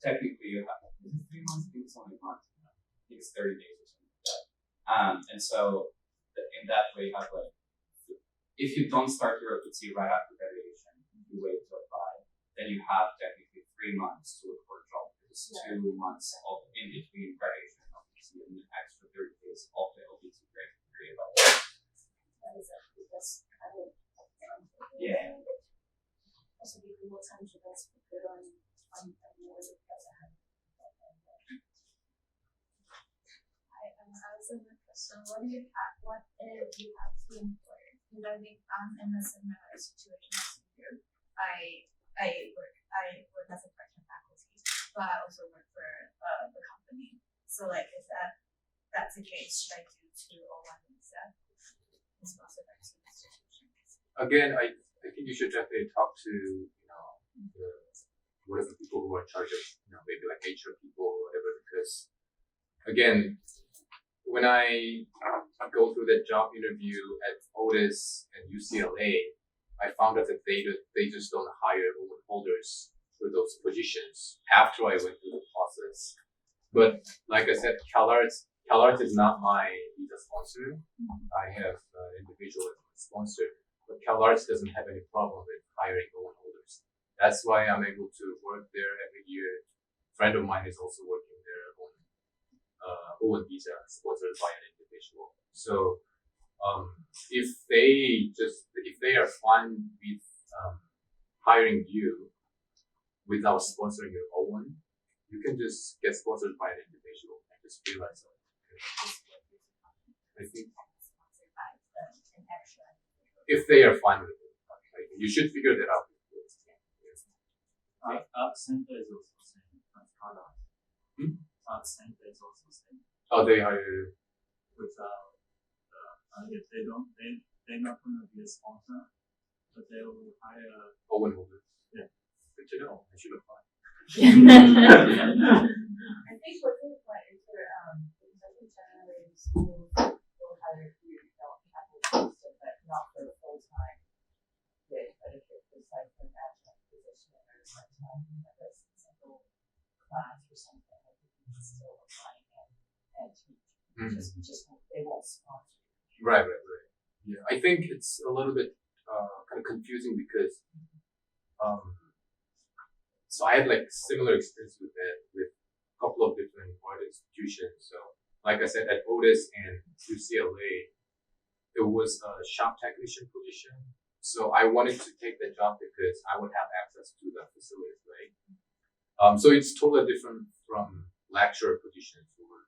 D: technically you have, is it 3 months? I think it's only a month. I think it's 30 days or something like that. And so in that way you have like, if you don't start your OPT right after graduation, you wait to apply, then you have technically 3 months to look for a job. It's 2 months in between graduation and OPT and an extra 30 days of the OPT break.
I: So what if you have two employers? Because I think I'm in a similar situation as you. I work as a part-time faculty, but I also work for the company. So like, if that's the case, should I do two O-1 visa and sponsor by two institutions?
B: Again, I think you should definitely talk to whatever people who are in charge of maybe like HR people or whatever, because again, when I go through that job interview at Otis and UCLA, I found out that they just don't hire O-1 holders for those positions after I went through the process. But like I said, CalArts is not my visa sponsor. I have individual sponsor, but CalArts doesn't have any problem with hiring O-1 holders. That's why I'm able to work there every year. A friend of mine is also working there on O-1 visa sponsored by an individual. So if they are fine with hiring you without sponsoring your O-1, you can just get sponsored by an individual and just realize that. I think if they are fine with it, you should figure that out.
G: Art Center is also saying that's CalArts. Art Center is also saying
B: Oh, they hire
G: without if they're not going to be a sponsor, but they will hire.
B: O-1 holders.
G: Yeah.
B: Good to know. I should apply.
J: I think what's in play is for because I think generally schools will hire you know people but not for a full time gig, but if it was like an adjunct position or a part time like a single class or something, I think you can still apply and teach. Just they won't sponsor you.
B: Right. Yeah, I think it's a little bit kind of confusing because so I had like similar experience with that with a couple of different art institutions. So like I said, at Otis and UCLA, it was a shop technician position. So I wanted to take that job because I would have access to the facilities, right? So it's totally different from lecturer positions or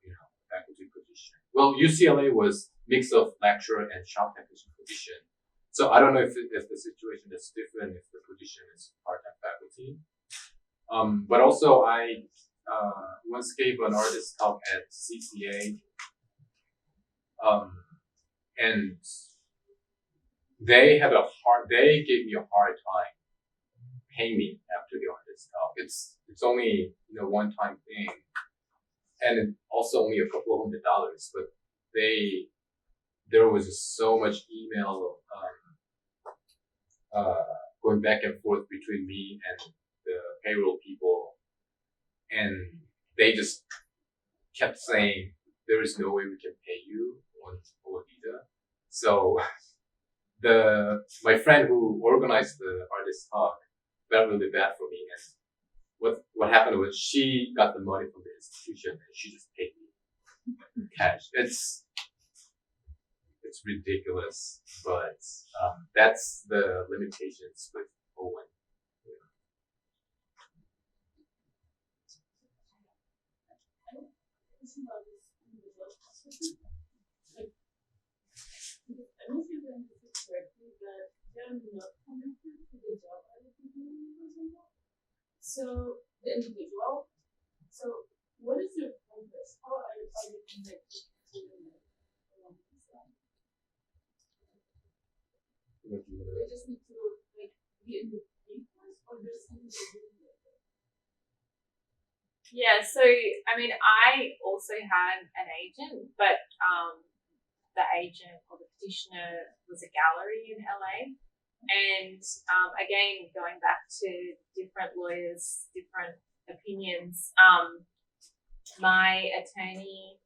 B: faculty position. Well, UCLA was mix of lecturer and shop technician position. So I don't know if the situation is different if the position is part-time faculty. But also I once gave an artist talk at CCA, and they gave me a hard time paying me after the artist talk. It's only one-time thing, and also only a couple of $100, but there was just so much email going back and forth between me and the payroll people, and they just kept saying there is no way we can pay you on visa. So my friend who organized the artist talk felt really bad for me, and what happened was she got the money from the institution and she just paid me cash. It's ridiculous, but that's the limitations with O-1.
E: I don't feel that this is correctly that they're not connected to the job application or something. So the individual. So what is your purpose? How are you connected to the They just need to be in the papers or there's something they're doing with it.
C: Yeah, so I mean, I also had an agent, but the agent or the petitioner was a gallery in LA. And again, going back to different lawyers, different opinions, my attorney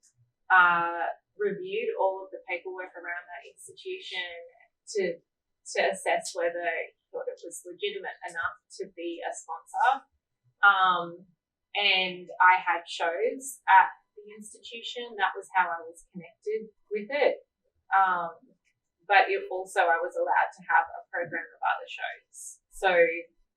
C: reviewed all of the paperwork around that institution to assess whether he thought it was legitimate enough to be a sponsor. And I had shows at the institution. That was how I was connected with it. But I was allowed to have a program of other shows. So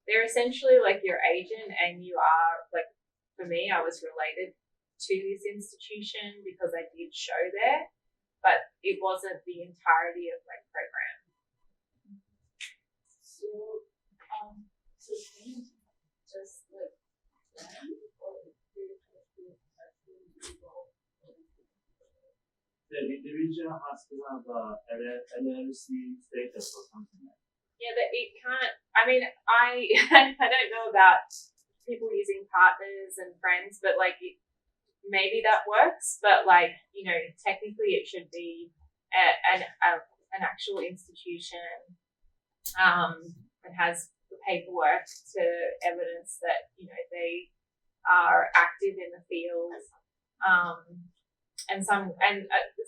C: they're essentially like your agent, and you are like, for me, I was related to this institution because I did show there. but it wasn't the entirety of my program.
I: So, so can you just like plan or do you have to actually involve?
G: The individual has to have a LLC status or something like that.
C: Yeah, but it can't. I mean, I I don't know about people using partners and friends, but like maybe that works. But like technically, it should be an actual institution that has the paperwork to evidence that they are active in the field. And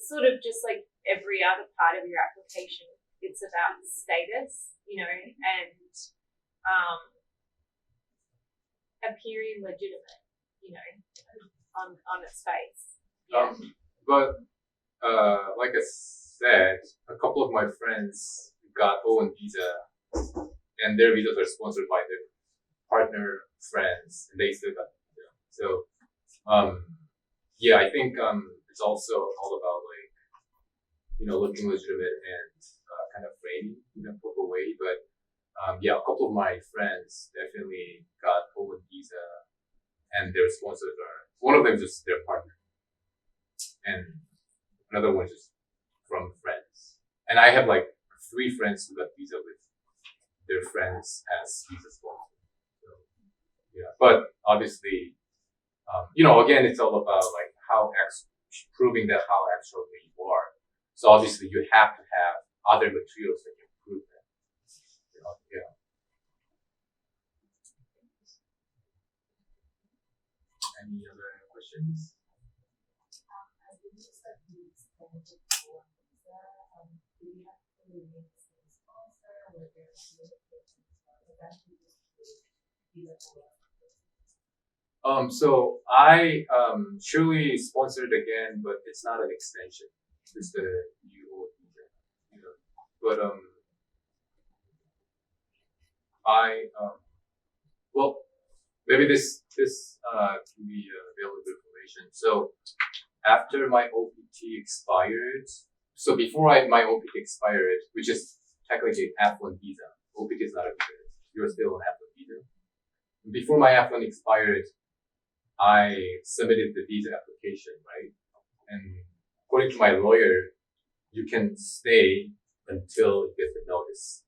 C: sort of just like every other part of your application, it's about status, and appearing legitimate, on its face. Yeah.
B: But like I said, a couple of my friends got O-1 visa, and their visas are sponsored by their partner friends, and they still got the visa. So, yeah, I think it's also all about like looking legitimate and kind of framing in a proper way. But yeah, a couple of my friends definitely got O-1 visa, and their sponsors are one of them is just their partner, and another one is just from friends. And I have like 3 friends who got visa with their friends as visa sponsors. So, yeah, but obviously, again, it's all about like proving that how extraordinary you are. So obviously, you have to have other materials that can prove that. Yeah. Any other questions?
J: I believe that the extended for visa, do you have to remain the same sponsor or there's limitations for that visa for?
B: So I surely sponsored again, but it's not an extension. It's the new visa. But I well, maybe this can be available information. So after my OPT expired, so before my OPT expired, which is technically F1 visa. OPT is not a visa. You're still on F1 visa. Before my F1 expired, I submitted the visa application, right? And according to my lawyer, you can stay until you get the notice.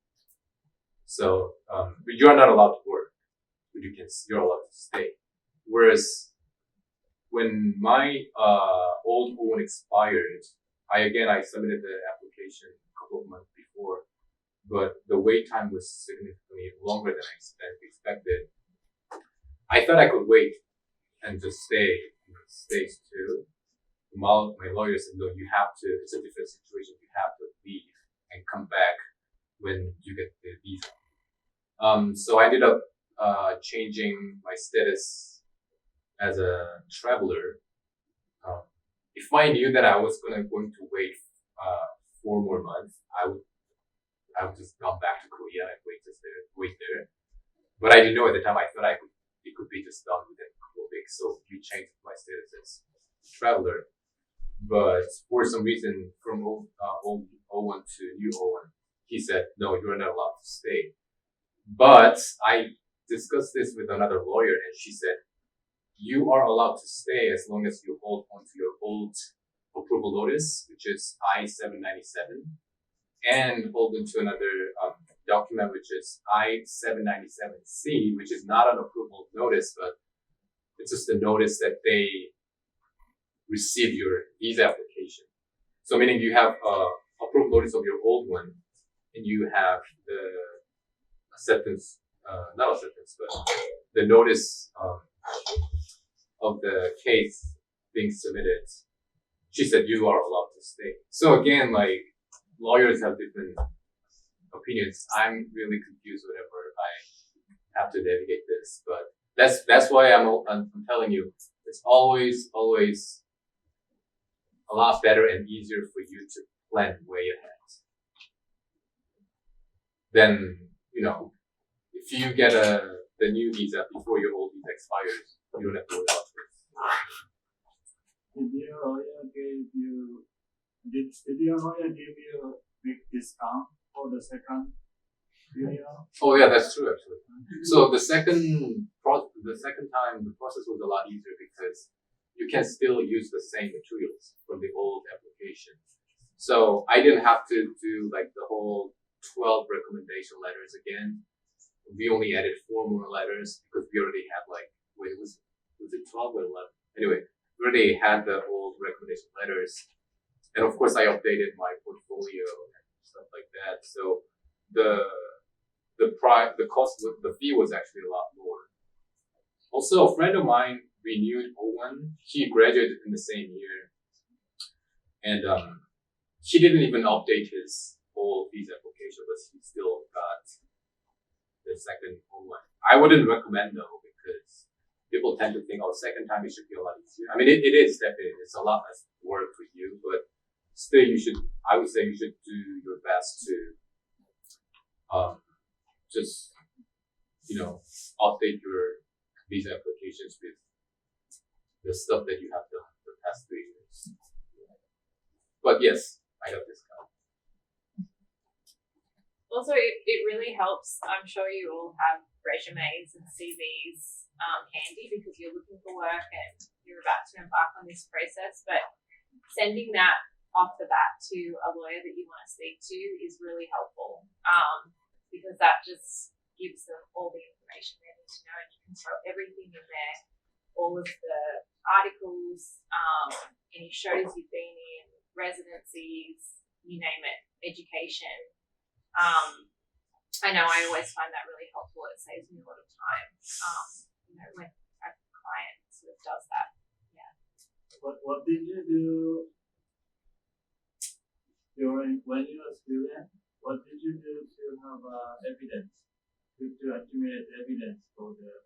B: So, but you're not allowed to work, but you're allowed to stay. Whereas when my old O-1 expired, I submitted the application a couple of months before, but the wait time was significantly longer than I expected. I thought I could wait and just stay in the States too. My lawyer said, no, you have to, it's a different situation, you have to leave and come back when you get the visa. So I ended up changing my status as a traveler. If I knew that I was going to wait 4 more months, I would just come back to Korea and wait there. But I didn't know at the time. I thought it could be just done within a couple of weeks. So we changed my status as traveler. But for some reason, from old O-1 to new O-1, he said, no, you're not allowed to stay. But I discussed this with another lawyer, and she said, you are allowed to stay as long as you hold onto your old approval notice, which is I-797, and hold onto another document, which is I-797C, which is not an approval notice, but it's just a notice that they receive your visa application. So meaning you have approval notice of your old one, and you have the acceptance, not acceptance, but the notice of the case being submitted. She said you are allowed to stay. So again, like, lawyers have different opinions. I'm really confused whenever I have to navigate this, but that's why I'm telling you, it's always a lot better and easier for you to plan way ahead. Then, if you get the new visa before your old visa expires, you don't have to worry about this.
G: Did your lawyer give you did your lawyer give you a big discount for the second video?
B: Oh yeah, that's true actually. So the second time the process was a lot easier because you can still use the same materials from the old application. So I didn't have to do like the whole 12 recommendation letters again. We only added 4 more letters because we already had like, wait, was it 12 or 11? Anyway, we already had the old recommendation letters. And of course I updated my portfolio and stuff like that. So the fee was actually a lot lower. Also, a friend of mine renewed O-1. He graduated in the same year. And he didn't even update his whole visa application, but he still got the second O-1. I wouldn't recommend though, because people tend to think, oh, second time it should be a lot easier. I mean, it is definitely, it's a lot less work for you, but still I would say you should do your best to just, update your visa applications with the stuff that you have done for the past 3 years. But yes, I got this guy.
C: Also, it really helps. I'm sure you all have resumes and CVs handy because you're looking for work and you're about to embark on this process. But sending that off the bat to a lawyer that you want to speak to is really helpful because that just gives them all the information they need to know, and you can throw everything in there, all of the articles, any shows you've been in, residencies, you name it, education. I know I always find that really helpful. It saves me a lot of time. When a client sort of does that. Yeah.
G: What did you do when you were a student? What did you do to have evidence, to accumulate evidence for the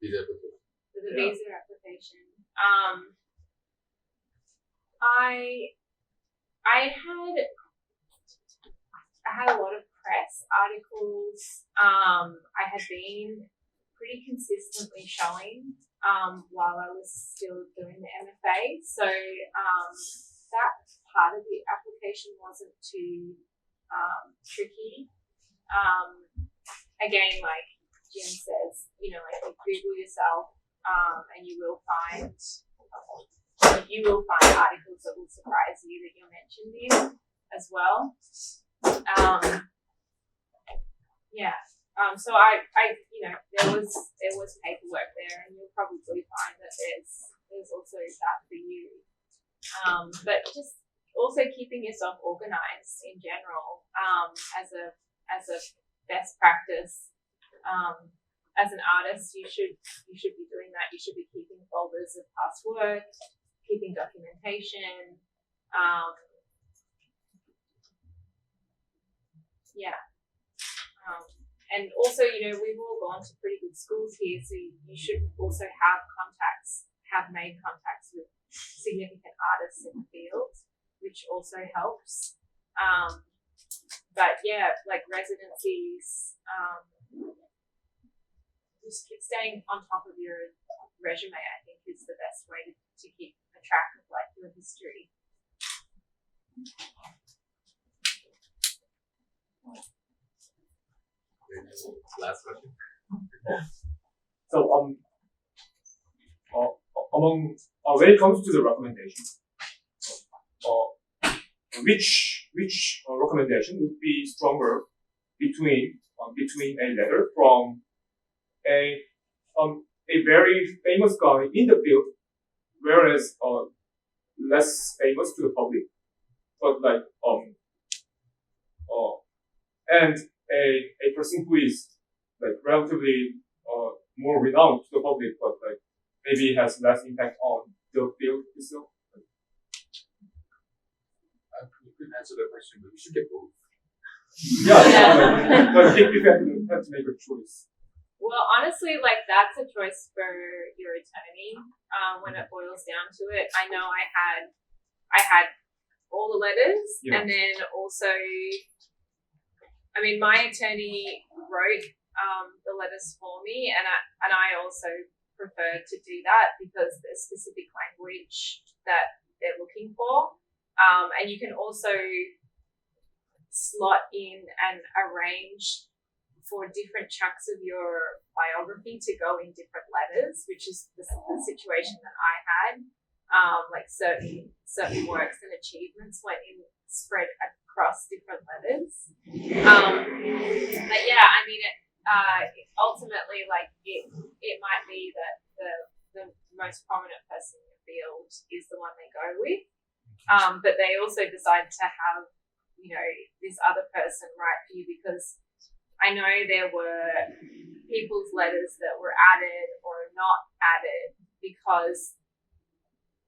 B: Visa application.
C: For the
G: Yeah.
C: visa application. I had a lot of press articles. I had been pretty consistently showing while I was still doing the MFA. So that part of the application wasn't too tricky. Again, like Jim says, you Google yourself and you will find articles that will surprise you that you're mentioned in as well. So there was paperwork there, and you'll probably find that there's also that for you. But just also keeping yourself organized in general, as a best practice. As an artist, you should be doing that. You should be keeping folders of past work, keeping documentation. And also, we've all gone to pretty good schools here, so you should also have made contacts with significant artists in the field, which also helps. But yeah, like residencies, just staying on top of your resume, I think, is the best way to keep a track of like your history.
B: Last question.
H: So when it comes to the recommendation, which recommendation would be stronger between a letter from a very famous guy in the field, whereas less famous to the public, but and a person who is like relatively more renowned to the public, but like maybe has less impact on the field itself.
B: You could answer that question, but we should get both.
H: Yeah. But if you have to make a choice.
C: Well, honestly, like that's a choice for your attorney. When it boils down to it, I know I had all the letters, and then also, my attorney wrote the letters for me, and I also prefer to do that because there's specific language that they're looking for. And you can also slot in and arrange for different chunks of your biography to go in different letters, which is the situation that I had. Like certain works and achievements went in spread across different letters. But yeah, I mean, ultimately, like it might be that the most prominent person in the field is the one they go with. But they also decide to have, this other person write for you because I know there were people's letters that were added or not added because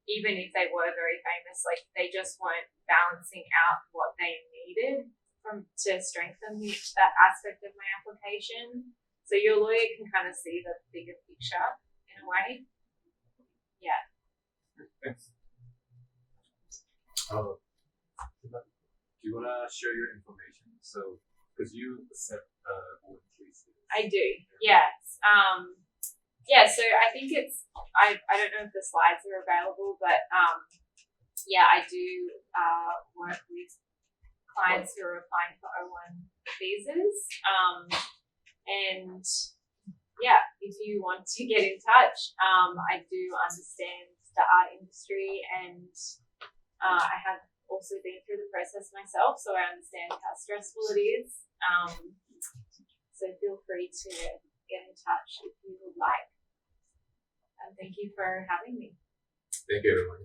C: even if they were very famous, like they just weren't balancing out what they needed to strengthen that aspect of my application. So your lawyer can kind of see the bigger picture in a way. Yeah.
H: Thanks.
B: Do you want to share your information? So, because you accept O-1 cases.
C: I do, yes. So I think I don't know if the slides are available, but I do work with clients who are applying for O-1 visas. And if you want to get in touch, I do understand the art industry and I have also been through the process myself, so I understand how stressful it is. So feel free to get in touch if you would like. And thank you for having me.
B: Thank you, everyone.